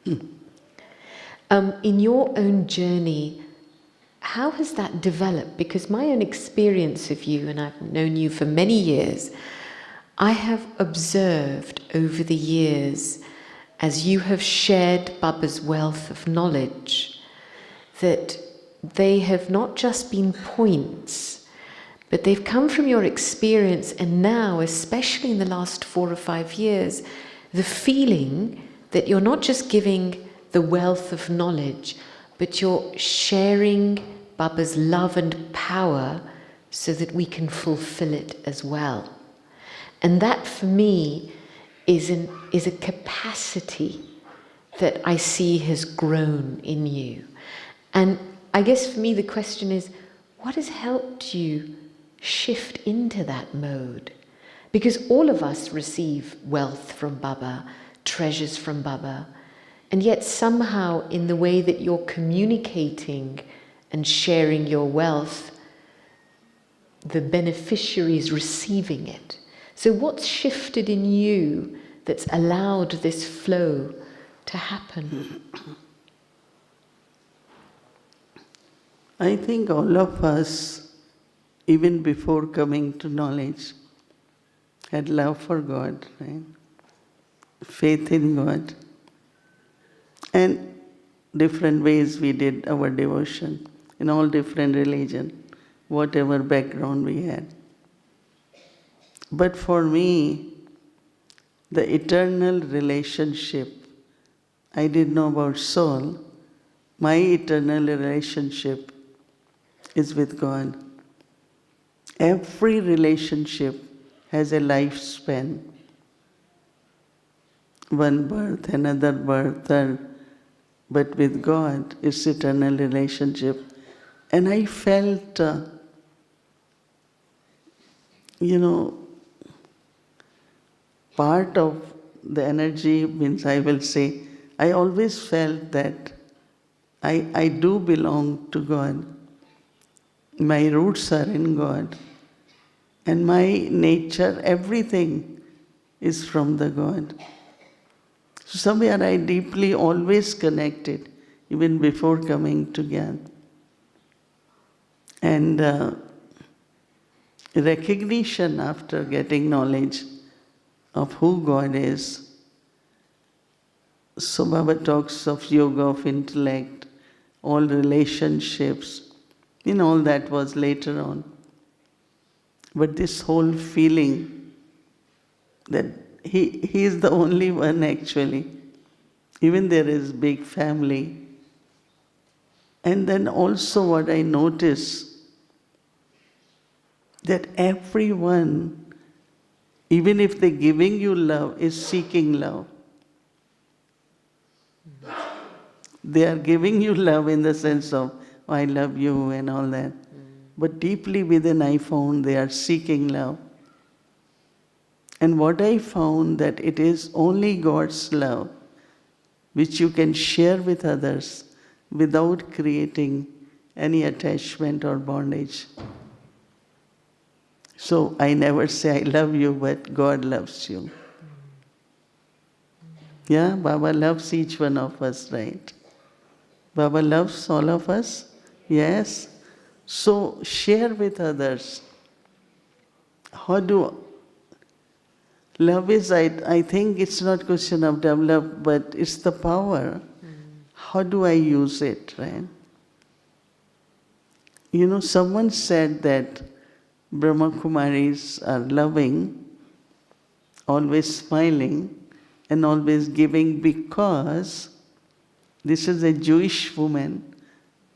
[SPEAKER 3] in your own journey, how has that developed? Because my own experience of you, and I've known you for many years, I have observed over the years, as you have shared Baba's wealth of knowledge, that they have not just been points, but they've come from your experience, and now, especially in the last 4 or 5 years, the feeling that you're not just giving the wealth of knowledge, but you're sharing Baba's love and power so that we can fulfill it as well. And that for me is a capacity that I see has grown in you. And I guess for me the question is, what has helped you shift into that mode? Because all of us receive wealth from Baba, treasures from Baba, and yet somehow in the way that you're communicating and sharing your wealth, the beneficiary is receiving it. So what's shifted in you that's allowed this flow to happen?
[SPEAKER 5] I think all of us, even before coming to knowledge, had love for God, right? Faith in God. And different ways we did our devotion in all different religions, whatever background we had. But for me, the eternal relationship, I didn't know about soul, my eternal relationship is with God. Every relationship has a lifespan. One birth, another birth, But with God, it's eternal relationship. And I felt, part of the energy means I will say, I always felt that I do belong to God. My roots are in God. And my nature, everything is from the God. So somewhere I deeply always connected, even before coming to Gyan. And recognition after getting knowledge of who God is. So Baba talks of yoga of intellect, all relationships, all that was later on. But this whole feeling that he is the only one actually. Even there is big family. And then also what I notice, that everyone, even if they're giving you love, is seeking love. They are giving you love in the sense of, oh, I love you and all that. But deeply within I found they are seeking love. And what I found that it is only God's love which you can share with others without creating any attachment or bondage. So I never say I love you, but God loves you. Yeah, Baba loves each one of us, right? Baba loves all of us, yes. So share with others. Love is, I think it's not question of develop, but it's the power. How do I use it, right? Someone said that Brahma Kumaris are loving, always smiling, and always giving because this is a Jewish woman,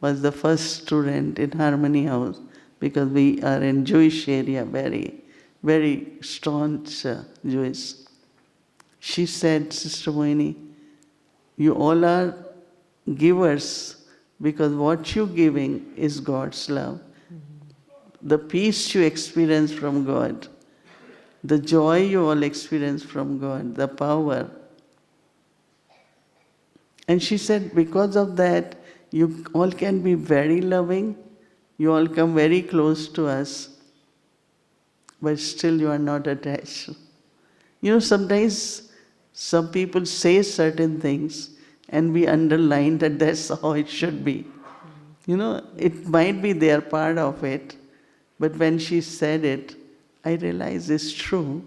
[SPEAKER 5] was the first student in Harmony House, because we are in Jewish area, very, very staunch Jewish. She said, Sister Mohini, you all are givers because what you're giving is God's love. The peace you experience from God, the joy you all experience from God, the power. And she said, because of that, you all can be very loving, you all come very close to us, but still you are not attached. Sometimes some people say certain things and we underline that that's how it should be. It might be they are part of it, but when she said it, I realized it's true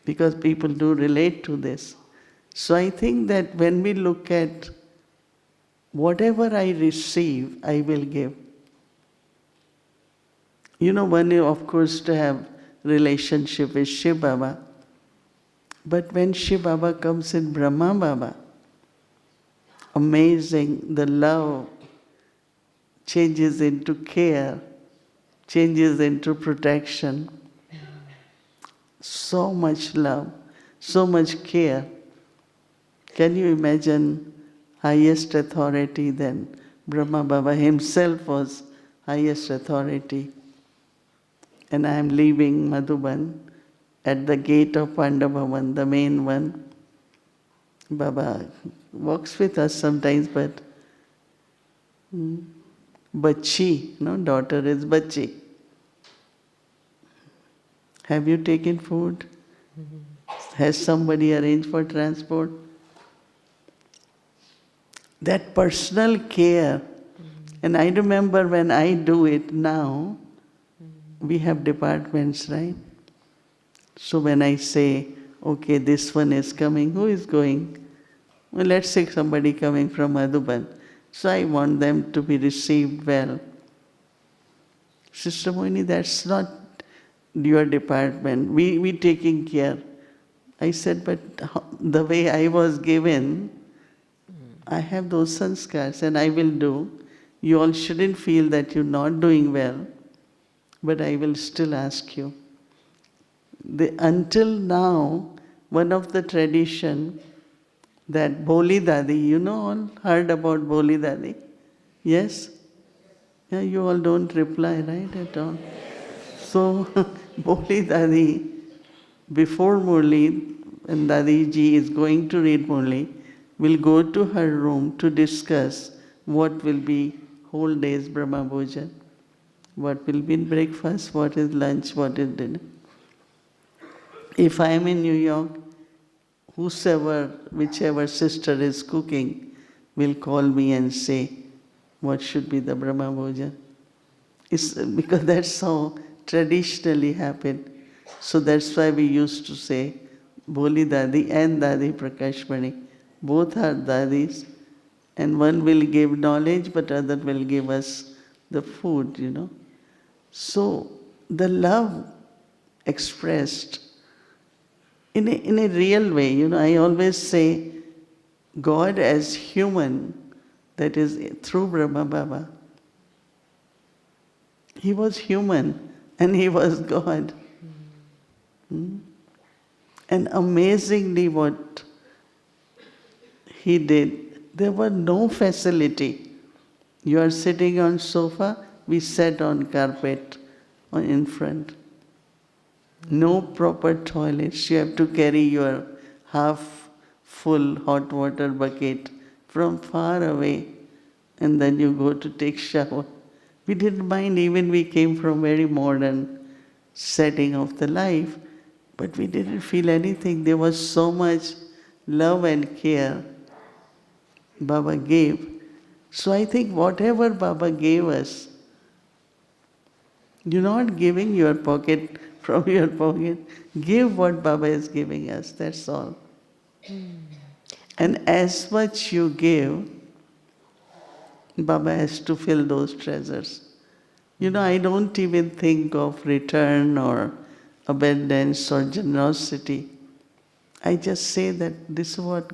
[SPEAKER 5] because people do relate to this. So I think that when we look at whatever I receive, I will give. One is, of course, to have relationship with Shiv Baba. But when Shiv Baba comes in Brahma Baba, amazing, the love changes into care, changes into protection. So much love, so much care. Can you imagine highest authority then? Brahma Baba himself was highest authority. And I am leaving Madhuban at the gate of Pandavavan, the main one. Baba walks with us sometimes, but Bachi, daughter is Bachi. Have you taken food? Has somebody arranged for transport? That personal care. And I remember when I do it now, we have departments, right? So when I say, okay, this one is coming, who is going? Well, let's say somebody coming from Madhuban. So I want them to be received well. Sister Mohini, that's not your department. We taking care. I said, but the way I was given, I have those sanskars and I will do. You all shouldn't feel that you're not doing well, but I will still ask you. Until now, one of the tradition that Boli Dadi, you know, all heard about Boli Dadi? Yes? Yeah, you all don't reply, right, at all? So, Boli Dadi, before Murli, when Dadi ji is going to read Murli, will go to her room to discuss what will be whole day's Brahma Bhojan, what will be in breakfast, what is lunch, what is dinner. If I am in New York, whichever sister is cooking, will call me and say, what should be the Brahma Bhojan? It's because that's how traditionally happened. So that's why we used to say, Boli Dadi and Dadi Prakashmani. Both are Dadis, and one will give knowledge, but other will give us the food, you know. So the love expressed in a real way, you know, I always say God as human, that is through Brahma Baba. He was human and he was God. And amazingly what he did, there was no facility. You are sitting on sofa, we sat on carpet in front. No proper toilets. You have to carry your half full hot water bucket from far away, and then you go to take shower. We didn't mind, even we came from very modern setting of the life, but we didn't feel anything. There was so much love and care Baba gave. So I think whatever Baba gave us, you're not giving your pocket from your pocket. Give what Baba is giving us, that's all. And as much you give, Baba has to fill those treasures. You know, I don't even think of return or abundance or generosity. I just say that this is what,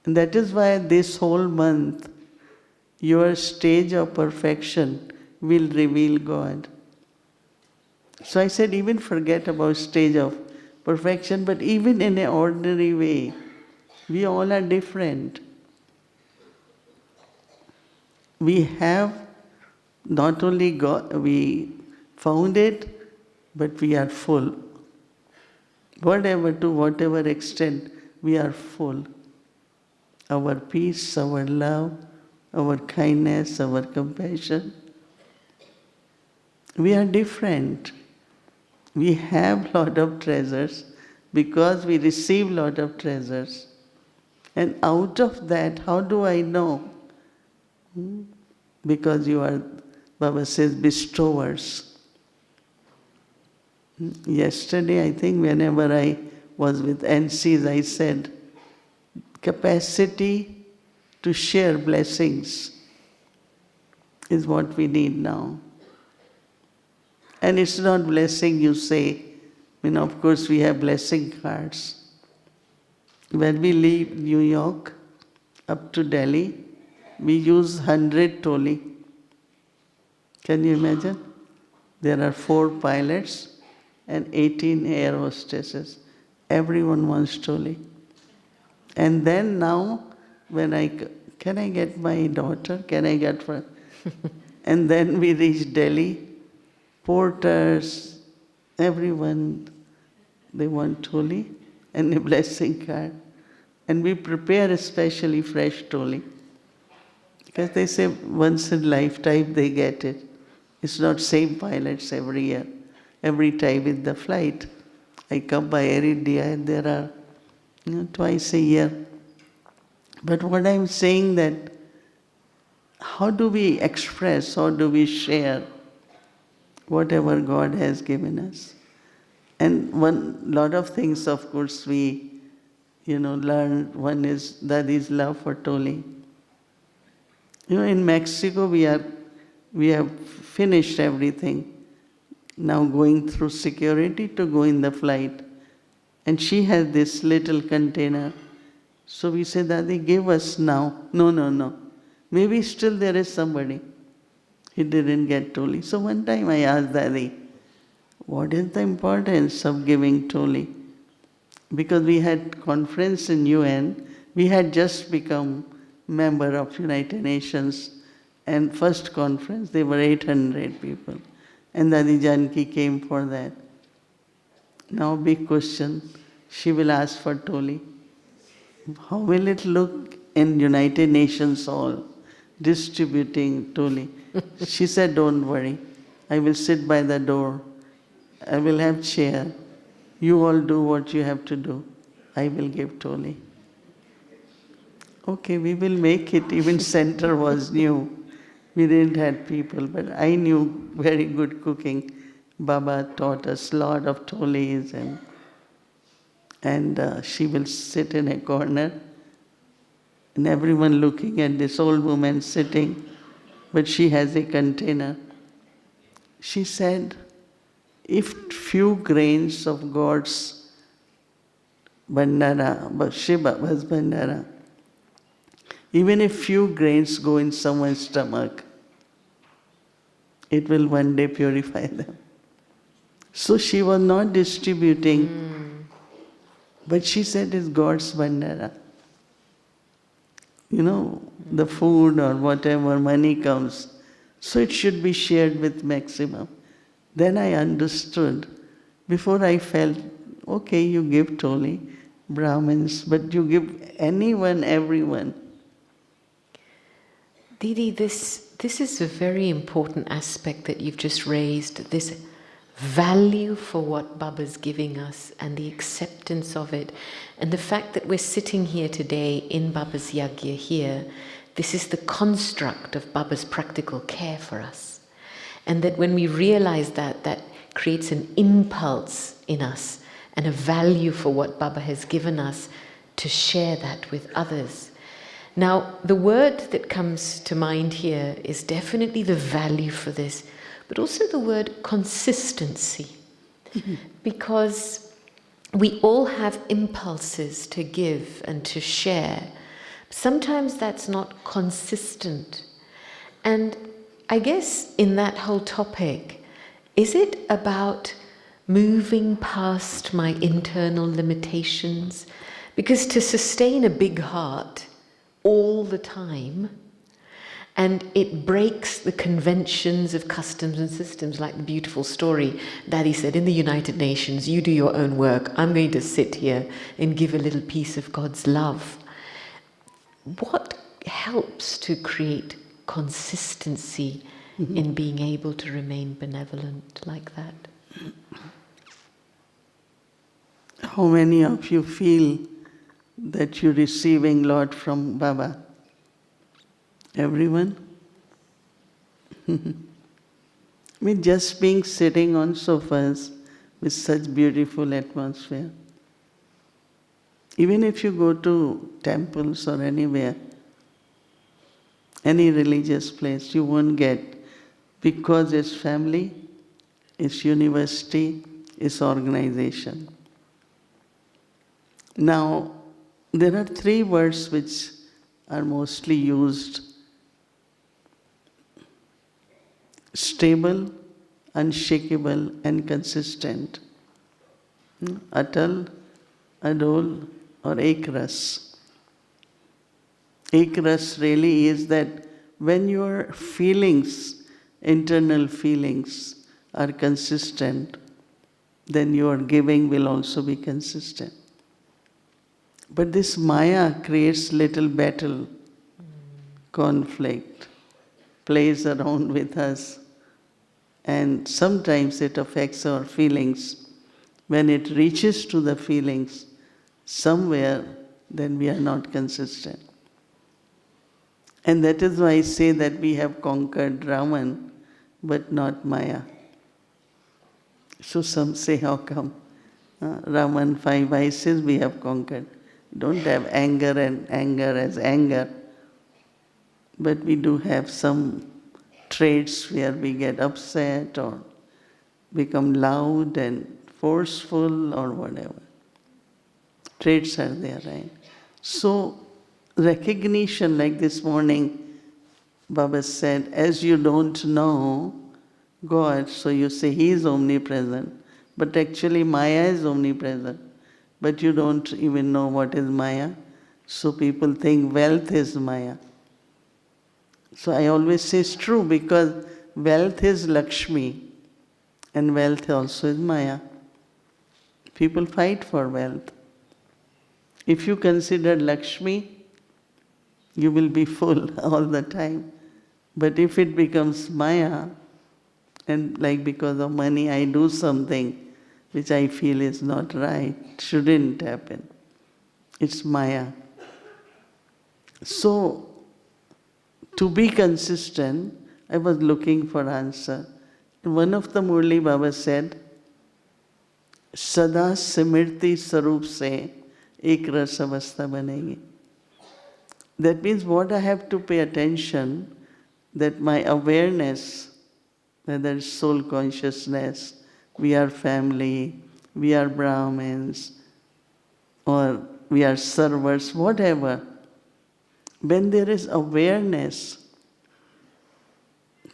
[SPEAKER 5] and that is why this whole month, your stage of perfection will reveal God. So I said, even forget about stage of perfection, but even in an ordinary way, we all are different. We have not only God, we found it, but we are full. To whatever extent, we are full. Our peace, our love, our kindness, our compassion. We are different. We have lot of treasures because we receive lot of treasures. And out of that, how do I know? Because you are, Baba says, bestowers. Yesterday, I think, whenever I was with NCs, I said, capacity to share blessings is what we need now. And it's not blessing, you say. Of course, we have blessing cards. When we leave New York up to Delhi, we use 100 toli. Can you imagine? There are 4 pilots and 18 air hostesses. Everyone wants toli. And then now, can I get my daughter? Can I get her? And then we reach Delhi. Porters, everyone, they want toli and a blessing card. And we prepare especially fresh toli. Because they say once in lifetime they get it. It's not same pilots every year. Every time in the flight. I come by Air India and there are twice a year. But what I'm saying that, how do we express, how do we share whatever God has given us? And lot of things, of course, we learn. One is Dadi's love for toli. In Mexico we have finished everything. Now going through security to go in the flight. And she has this little container. So we say, Dadi, give us now. No. Maybe still there is somebody. He didn't get toli. So one time I asked Dadi, what is the importance of giving toli? Because we had conference in UN We had just become member of United Nations, and first conference, there were 800 people. And Dadi Janki came for that. Now big question, she will ask for Toli. How will it look in United Nations Hall, distributing Toli? She said, don't worry, I will sit by the door. I will have chair. You all do what you have to do. I will give Toli. Okay, we will make it. Even center was new. We didn't have people, but I knew very good cooking. Baba taught us a lot of tolis, and she will sit in a corner, and everyone looking at this old woman sitting, but she has a container. She said, if few grains of God's Bandara, Shiva was Bandara, even if few grains go in someone's stomach, it will one day purify them. So she was not distributing, but she said it's God's Bandara. You know, the food or whatever money comes, so it should be shared with maximum. Then I understood. Before I felt, okay, you give Toli, Brahmins, but you give anyone, everyone.
[SPEAKER 3] Didi, this is a very important aspect that you've just raised, this value for what Baba's giving us and the acceptance of it. And the fact that we're sitting here today in Baba's Yagya here, this is the construct of Baba's practical care for us. And that when we realize that, that creates an impulse in us and a value for what Baba has given us to share that with others. Now, the word that comes to mind here is definitely the value for this, but also the word consistency. Because we all have impulses to give and to share. Sometimes that's not consistent. And I guess in that whole topic, is it about moving past my internal limitations? Because to sustain a big heart all the time, and it breaks the conventions of customs and systems, like the beautiful story Daddy said, in the United Nations, you do your own work, I'm going to sit here and give a little piece of God's love. What helps to create consistency in being able to remain benevolent like that?
[SPEAKER 5] How many of you feel that you're receiving a lot from Baba? Everyone? I mean, just being sitting on sofas with such beautiful atmosphere. Even if you go to temples or anywhere, any religious place, you won't get, because it's family, it's university, it's organization. Now, there are three words which are mostly used: stable, unshakable, and consistent. Atal, Adol, or Ekras. Ekras really is that when your feelings, internal feelings, are consistent, then your giving will also be consistent. But this Maya creates little battle, conflict, plays around with us, and sometimes it affects our feelings. When it reaches to the feelings, somewhere, then we are not consistent. And that is why I say that we have conquered Raman, but not Maya. So some say, how come? Raman, 5 vices we have conquered. Don't have anger and anger as anger, but we do have some traits where we get upset or become loud and forceful or whatever. Traits are there, right? So recognition, like this morning, Baba said, as you don't know God, so you say He is omnipresent, but actually Maya is omnipresent. But you don't even know what is Maya. So people think wealth is Maya. So I always say it's true, because wealth is Lakshmi and wealth also is Maya. People fight for wealth. If you consider Lakshmi, you will be full all the time. But if it becomes Maya, and like because of money I do something which I feel is not right, shouldn't happen, it's Maya. So, to be consistent, I was looking for answer. One of the Murli Baba said, Sada Simirti Sarup Se Ek Ras Avastha Banegi. That means what I have to pay attention, that my awareness, whether it's soul consciousness, we are family, we are Brahmins, or we are servers, whatever. When there is awareness,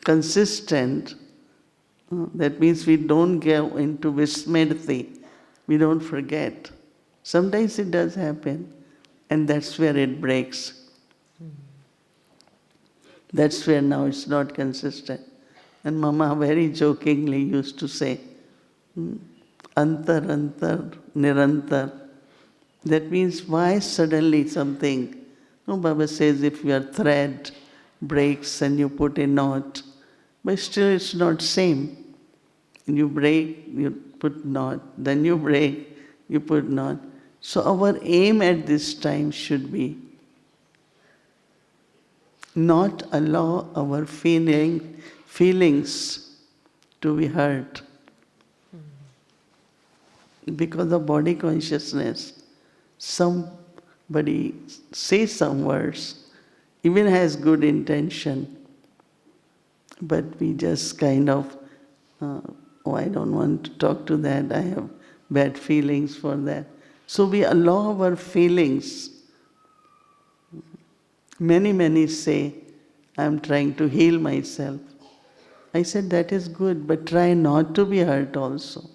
[SPEAKER 5] consistent, that means we don't go into vismrti, we don't forget. Sometimes it does happen, and that's where it breaks. That's where now it's not consistent. And Mama very jokingly used to say, Antar, Antar, Nirantar. That means why suddenly something? No, Baba says if your thread breaks and you put a knot, but still it's not same. You break, you put knot, then you break, you put knot. So our aim at this time should be not allow our feelings to be hurt because of body consciousness. Somebody says some words, even has good intention, but we just kind of, I don't want to talk to that, I have bad feelings for that. So we allow our feelings. Many say, I'm trying to heal myself. I said, that is good, but try not to be hurt also.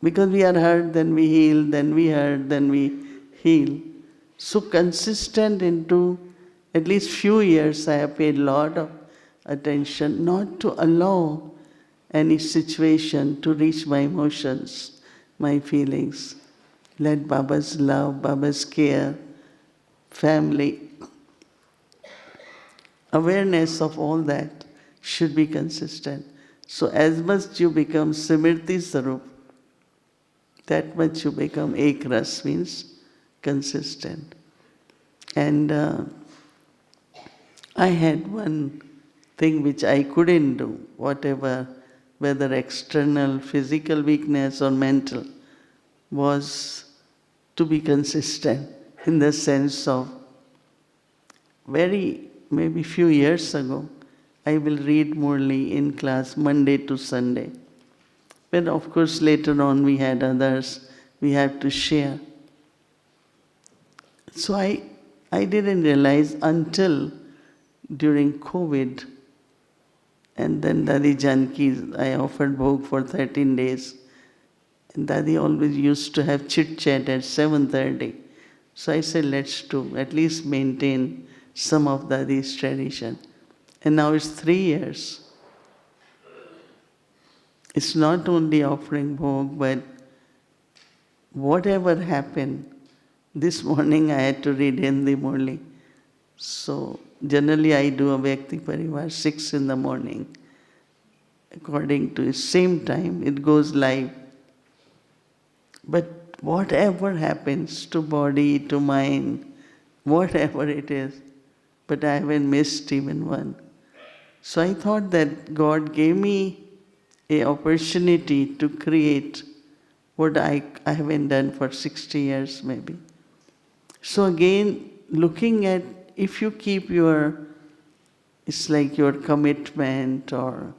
[SPEAKER 5] Because we are hurt, then we heal, then we hurt, then we heal. So consistent into at least few years, I have paid a lot of attention not to allow any situation to reach my emotions, my feelings. Let Baba's love, Baba's care, family, awareness of all that should be consistent. So as much you become Simirti Sarup, that much you become Ekras, means consistent. And I had one thing which I couldn't do, whatever, whether external, physical weakness or mental, was to be consistent in the sense of maybe few years ago, I will read Murli in class Monday to Sunday. But of course later on we had others, we had to share. So I didn't realize until during COVID, and then Dadi Janki, I offered Bhog for 13 days. And Dadi always used to have chit-chat at 7:30. So I said, let's do, at least maintain some of Dadi's tradition. And now it's 3 years. It's not only offering Bhog, but whatever happened, this morning I had to read Hindi Murli. So generally I do a Vyakti Parivar 6 in the morning. According to the same time, it goes live. But whatever happens to body, to mind, whatever it is, but I haven't missed even one. So I thought that God gave me an opportunity to create what I haven't done for 60 years maybe. So again, looking at, if you keep it's like your commitment or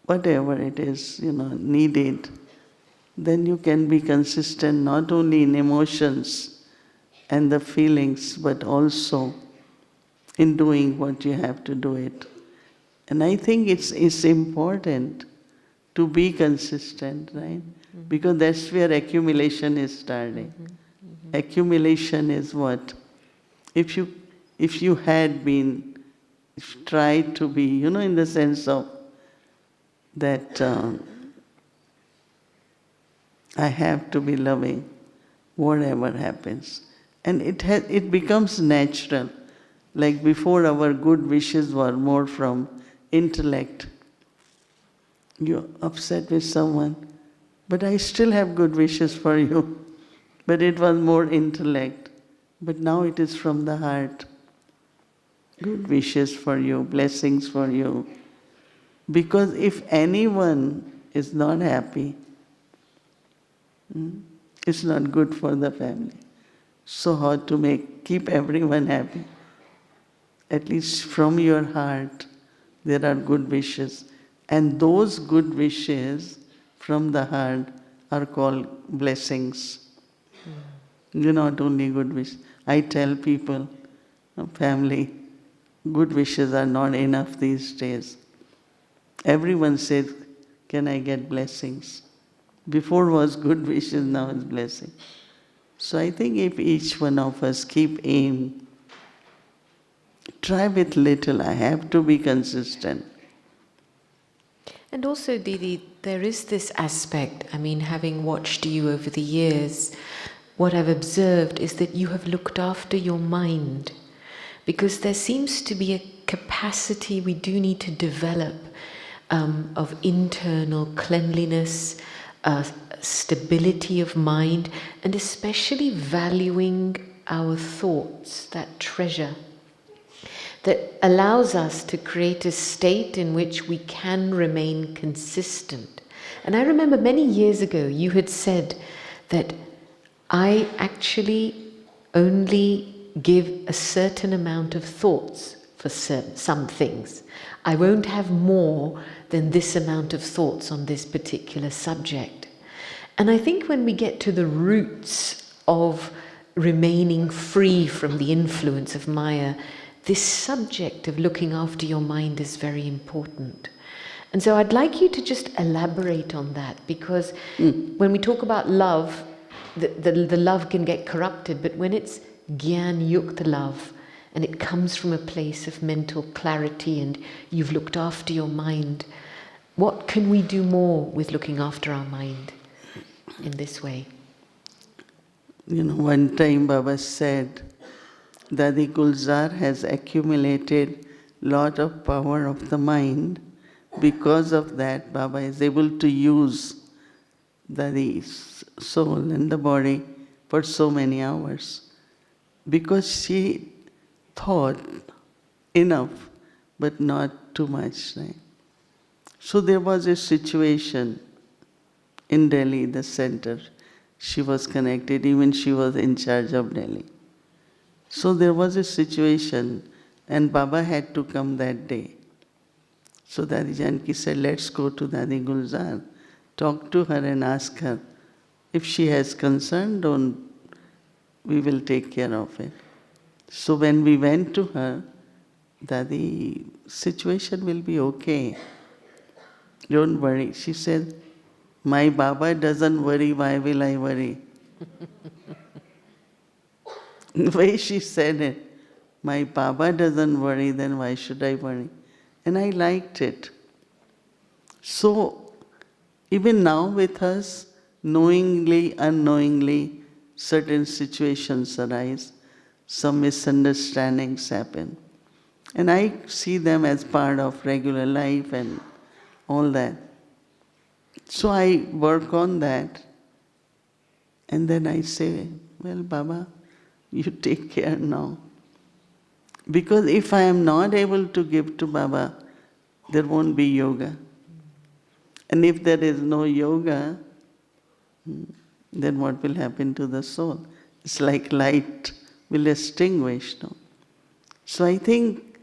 [SPEAKER 5] whatever it is, needed, then you can be consistent not only in emotions and the feelings, but also in doing what you have to do it. And I think it's important to be consistent, right? Because that's where accumulation is starting. Accumulation is what? If you had been, tried to be, in the sense of that I have to be loving, whatever happens. And it becomes natural. Like before, our good wishes were more from intellect. You're upset with someone, but I still have good wishes for you. But it was more intellect. But now it is from the heart. Good wishes for you, blessings for you. Because if anyone is not happy, it's not good for the family. So how to keep everyone happy? At least from your heart, there are good wishes. And those good wishes from the heart are called blessings. Not only good wishes. I tell people, family, good wishes are not enough these days. Everyone says, can I get blessings? Before was good wishes, now is blessing. So I think if each one of us keep aim, try with little, I have to be consistent.
[SPEAKER 3] And also, Didi, there is this aspect, having watched you over the years, what I've observed is that you have looked after your mind, because there seems to be a capacity we do need to develop of internal cleanliness, stability of mind, and especially valuing our thoughts, that treasure that allows us to create a state in which we can remain consistent. And I remember many years ago you had said that I actually only give a certain amount of thoughts for some things. I won't have more than this amount of thoughts on this particular subject. And I think when we get to the roots of remaining free from the influence of Maya, this subject of looking after your mind is very important. And so I'd like you to just elaborate on that, because when we talk about love, the love can get corrupted, but when it's Gyan Yukta love, and it comes from a place of mental clarity and you've looked after your mind, what can we do more with looking after our mind in this way?
[SPEAKER 5] One time Baba said, Dadi Gulzar has accumulated lot of power of the mind. Because of that, Baba is able to use Dadi's soul and the body for so many hours. Because she thought enough, but not too much. Right? So there was a situation in Delhi, the center. She was connected, even she was in charge of Delhi. So there was a situation, and Baba had to come that day. So Dadi Janki said, let's go to Dadi Gulzar, talk to her and ask her. If she has concern, we will take care of it. So when we went to her, Dadi, situation will be okay. Don't worry. She said, my Baba doesn't worry, why will I worry? The way she said it, my Baba doesn't worry, then why should I worry? And I liked it. So, even now with us, knowingly, unknowingly, certain situations arise, some misunderstandings happen. And I see them as part of regular life and all that. So I work on that. And then I say, well, Baba, you take care now. Because if I am not able to give to Baba, there won't be yoga. And if there is no yoga, then what will happen to the soul? It's like light will extinguish. No? So I think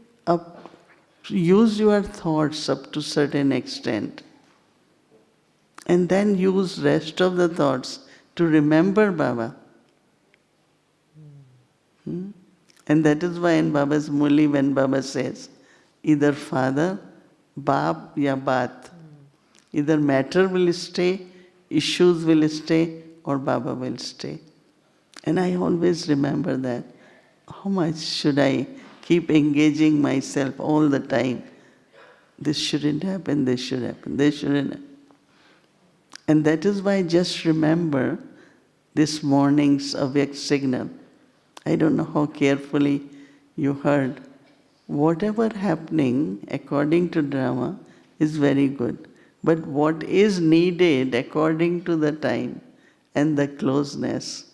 [SPEAKER 5] use your thoughts up to certain extent. And then use rest of the thoughts to remember Baba. And that is why in Baba's Muli, when Baba says, either father, baap ya baat. Either matter will stay, issues will stay, or Baba will stay. And I always remember that. How much should I keep engaging myself all the time? This shouldn't happen, this should happen, this shouldn't happen. And that is why just remember this morning's awake signal. I don't know how carefully you heard. Whatever happening according to drama is very good. But what is needed according to the time and the closeness.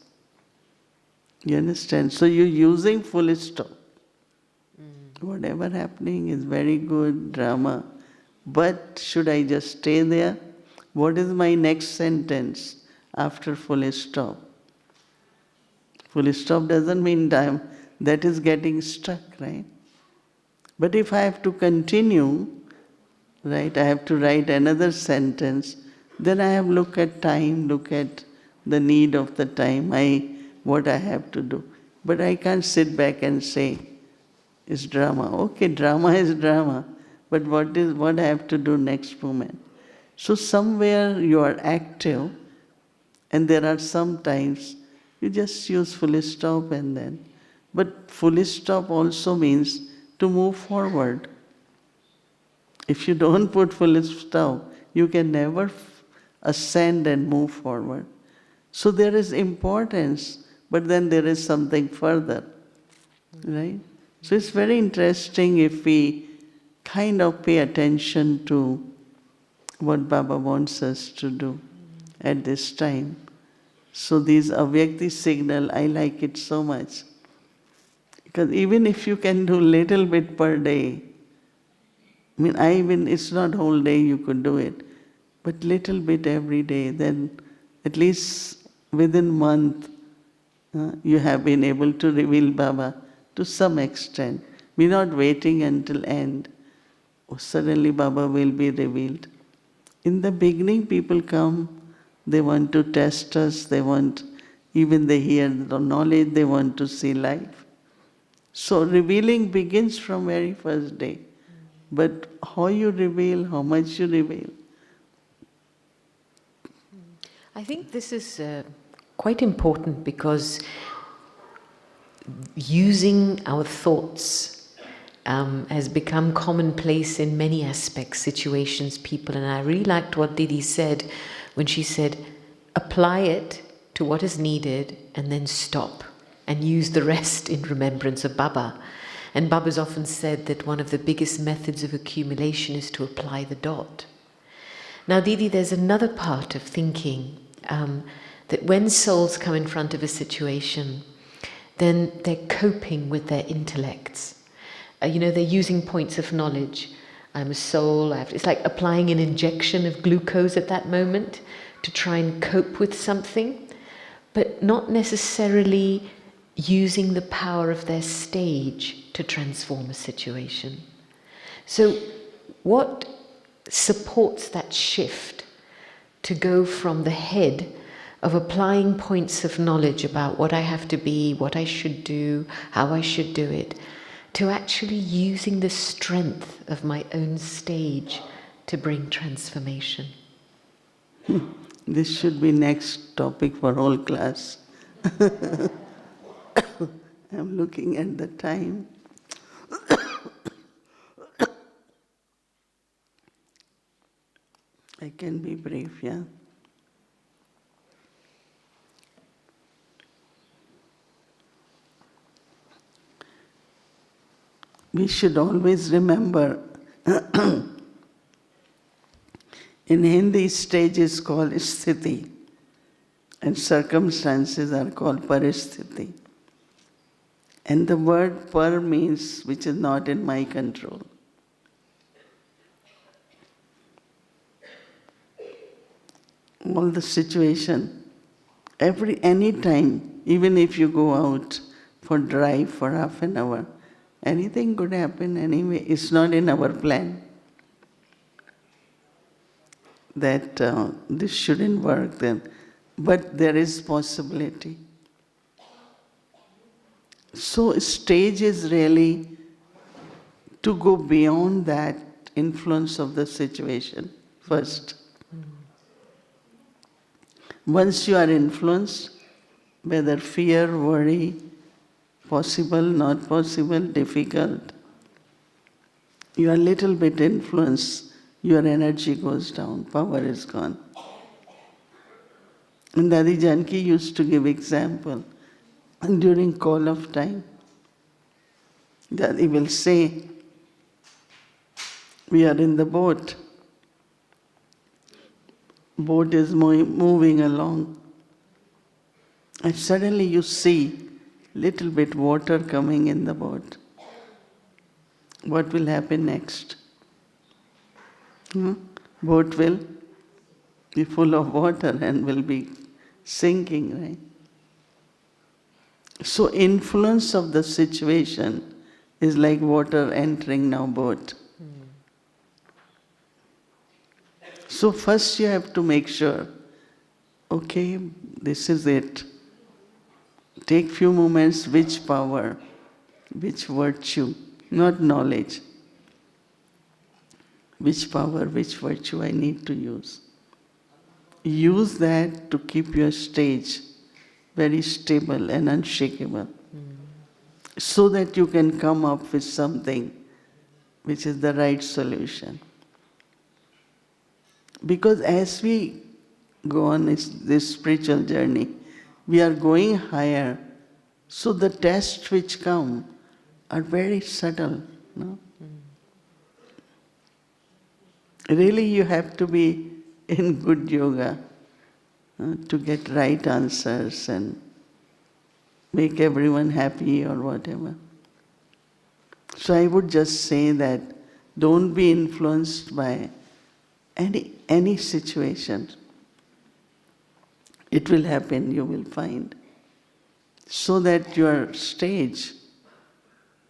[SPEAKER 5] You understand? So you're using full stop. Whatever happening is very good drama. But should I just stay there? What is my next sentence after full stop? Full stop doesn't mean time. That is getting stuck, right? But if I have to continue, right, I have to write another sentence, then I have look at time, look at the need of the time, what I have to do. But I can't sit back and say, it's drama. Okay, drama is drama, but what I have to do next moment? So somewhere you are active, and there are some times you just use full stop and then. But full stop also means to move forward. If you don't put full stop, you can never ascend and move forward. So there is importance, but then there is something further, right? So it's very interesting if we kind of pay attention to what Baba wants us to do at this time. So these avyakti signal, I like it so much. Because even if you can do little bit per day, it's not whole day you could do it, but little bit every day, then at least within a month, you have been able to reveal Baba to some extent. We're not waiting until end. Suddenly Baba will be revealed. In the beginning, people come, they want to test us, they hear the knowledge, they want to see life. So revealing begins from very first day. But how you reveal, how much you reveal.
[SPEAKER 3] I think this is quite important because using our thoughts has become commonplace in many aspects, situations, people. And I really liked what Didi said when she said, apply it to what is needed and then stop and use the rest in remembrance of Baba. And Baba's often said that one of the biggest methods of accumulation is to apply the dot. Now, Didi, there's another part of thinking that when souls come in front of a situation, then they're coping with their intellects. They're using points of knowledge. I'm a soul. It's like applying an injection of glucose at that moment to try and cope with something, but not necessarily using the power of their stage to transform a situation. So what supports that shift to go from the head of applying points of knowledge about what I have to be, what I should do, how I should do it, to actually using the strength of my own stage to bring transformation?
[SPEAKER 5] This should be next topic for whole class. I'm looking at the time. I can be brief, yeah? We should always remember, in Hindi, stage is called sthiti, and circumstances are called paristhiti. And the word par means which is not in my control. All the situation, any time, even if you go out for drive for half an hour, anything could happen anyway. It's not in our plan that this shouldn't work then, but there is possibility. So stage is really to go beyond that influence of the situation first. Once you are influenced, whether fear, worry, possible, not possible, difficult, you are a little bit influenced, your energy goes down, power is gone. And Dadi Janki used to give example during call of time. Dadi will say, we are in the boat. Boat is moving along. And suddenly you see little bit water coming in the boat. What will happen next? Boat will be full of water and will be sinking, right? So influence of the situation is like water entering now boat. So first you have to make sure, okay, this is it. Take few moments, which power, which virtue, not knowledge. Which power, which virtue I need to use. Use that to keep your stage very stable and unshakable. So that you can come up with something which is the right solution. Because as we go on this spiritual journey, we are going higher. So the tests which come are very subtle. No? Really you have to be in good yoga to get right answers and make everyone happy or whatever. So I would just say that don't be influenced by any situation. It will happen, you will find. So that your stage,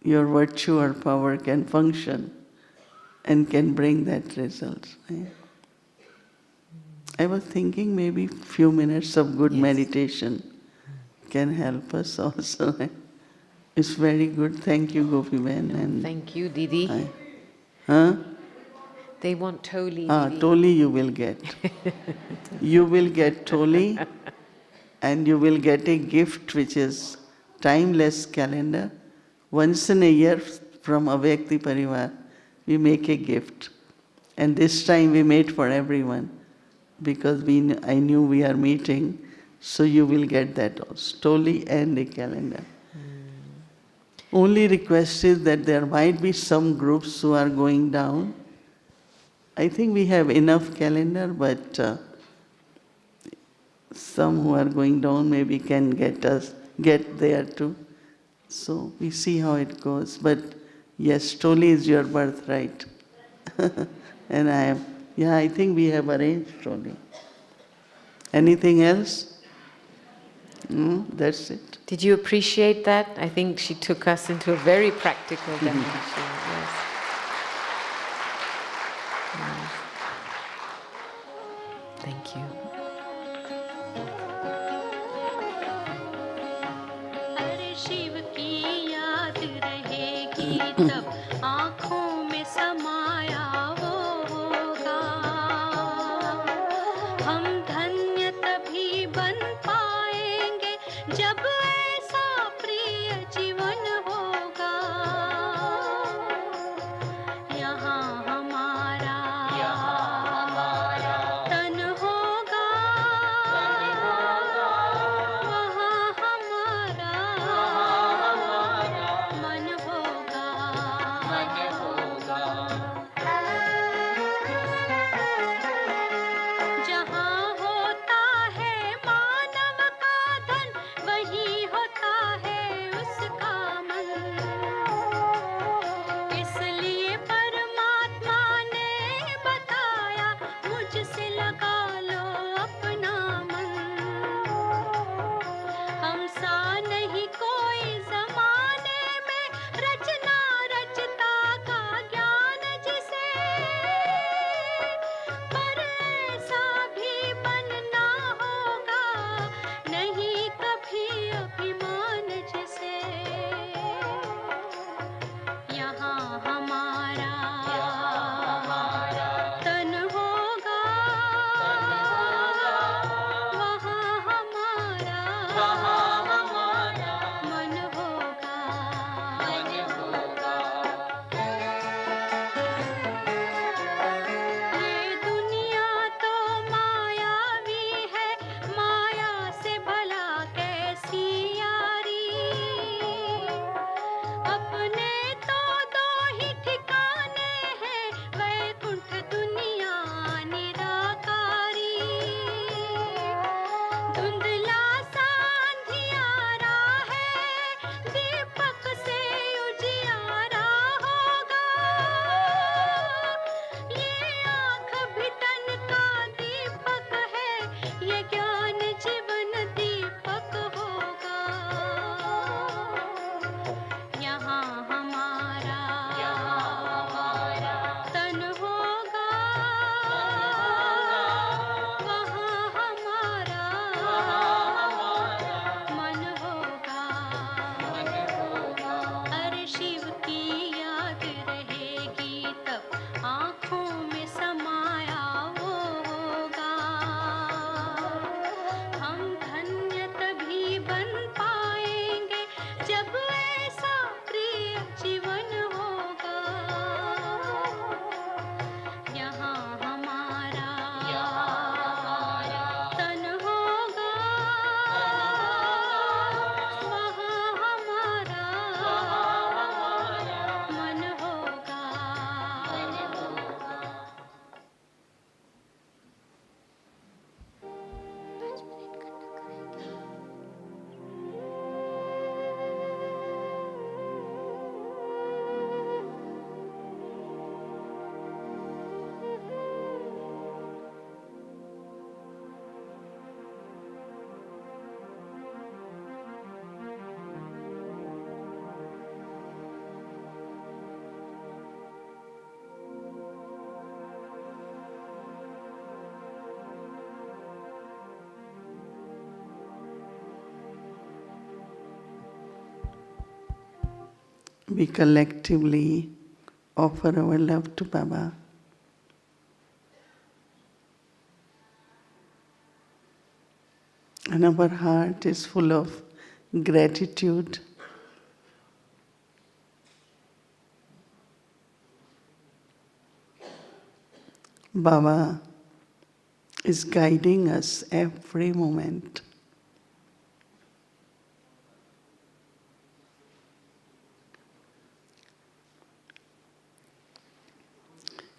[SPEAKER 5] your virtue or power can function and can bring that result. Right? I was thinking maybe few minutes of good meditation can help us also. It's very good. Thank you, Gopi-ben. And
[SPEAKER 3] thank you, Didi. They want Toli, Didi.
[SPEAKER 5] Toli you will get. You will get Toli and you will get a gift which is timeless calendar. Once in a year from Avyakti Parivar, we make a gift. And this time we made for everyone because I knew we are meeting. So you will get that also, Toli and a calendar. Only request is that there might be some groups who are going down. I think we have enough calendar, but some who are going down maybe can get there too. So we see how it goes. But yes, Toli is your birthright. And I think we have arranged Toli. Anything else? No, that's it.
[SPEAKER 3] Did you appreciate that? I think she took us into a very practical dimension. Yes. Yes. Thank you.
[SPEAKER 4] अरे शिव की याद रहेगी तब आँखों में समाया वो होगा हम धन्य तभी बन पाएंगे जब ऐसा प्रिय जीवन होगा यहाँ हमारा तन होगा वहाँ हमारा मन होगा जहाँ
[SPEAKER 5] we collectively offer our love to Baba. And our heart is full of gratitude. Baba is guiding us every moment.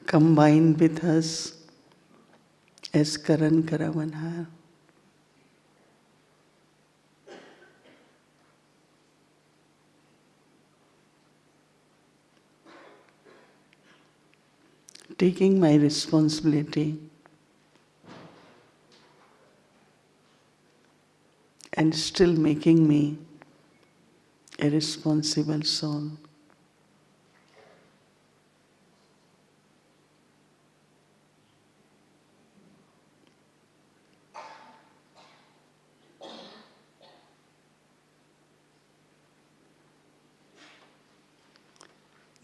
[SPEAKER 5] Combined with us as Karan Karavanhar. Taking my responsibility and still making me a responsible soul.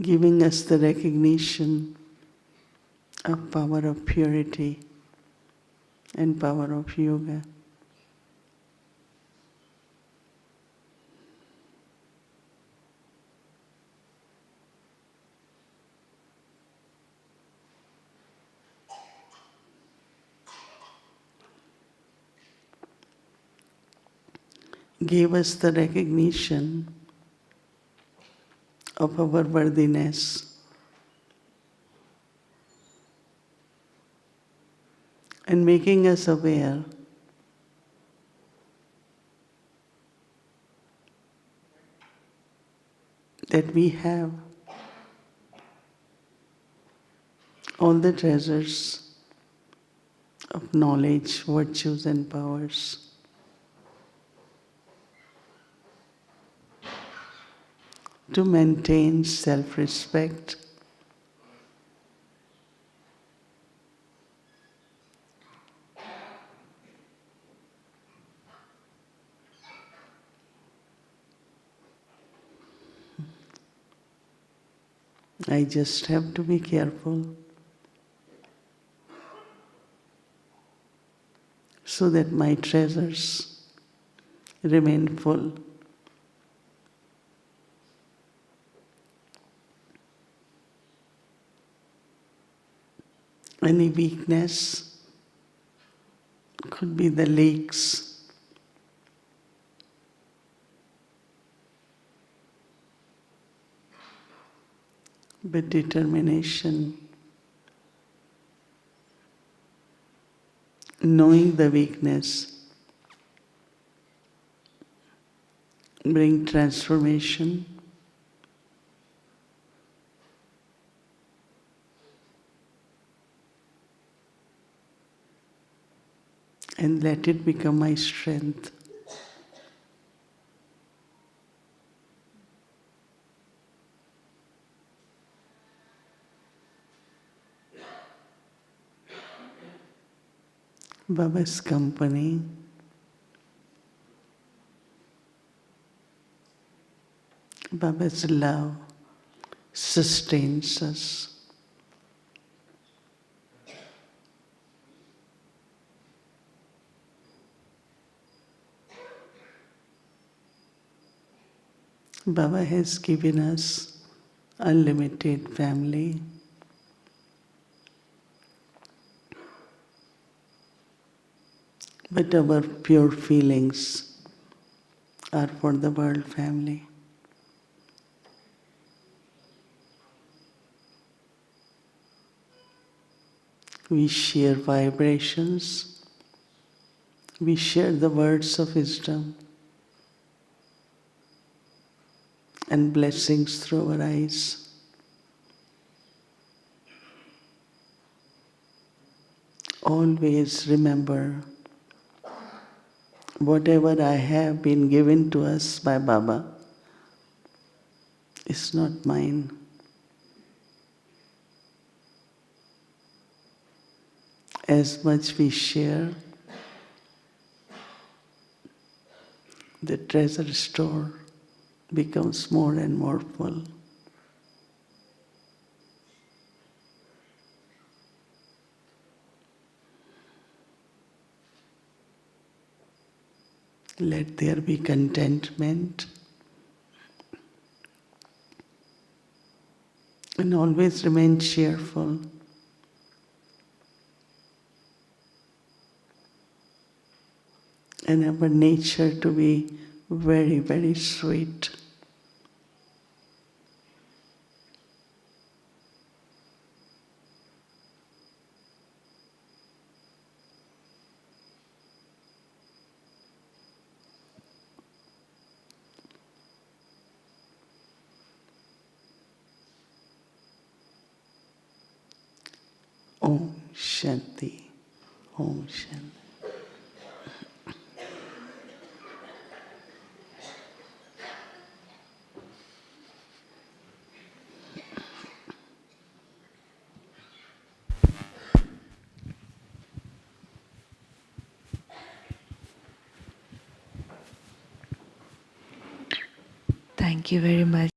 [SPEAKER 5] Giving us the recognition of power of purity and power of yoga. Gave us the recognition of our worthiness. And making us aware that we have all the treasures of knowledge, virtues and powers. To maintain self-respect, I just have to be careful so that my treasures remain full. Any weakness could be the leaks. But determination, knowing the weakness, bring transformation. And let it become my strength. Baba's company, Baba's love sustains us. Baba has given us unlimited family. But our pure feelings are for the world family. We share vibrations. We share the words of wisdom and blessings through our eyes. Always remember, whatever I have been given to us by Baba is not mine. As much we share, the treasure store becomes more and more full. Let there be contentment. And always remain cheerful. And our nature to be very, very sweet. Om Shanti. Om Shanti.
[SPEAKER 6] Thank you very much.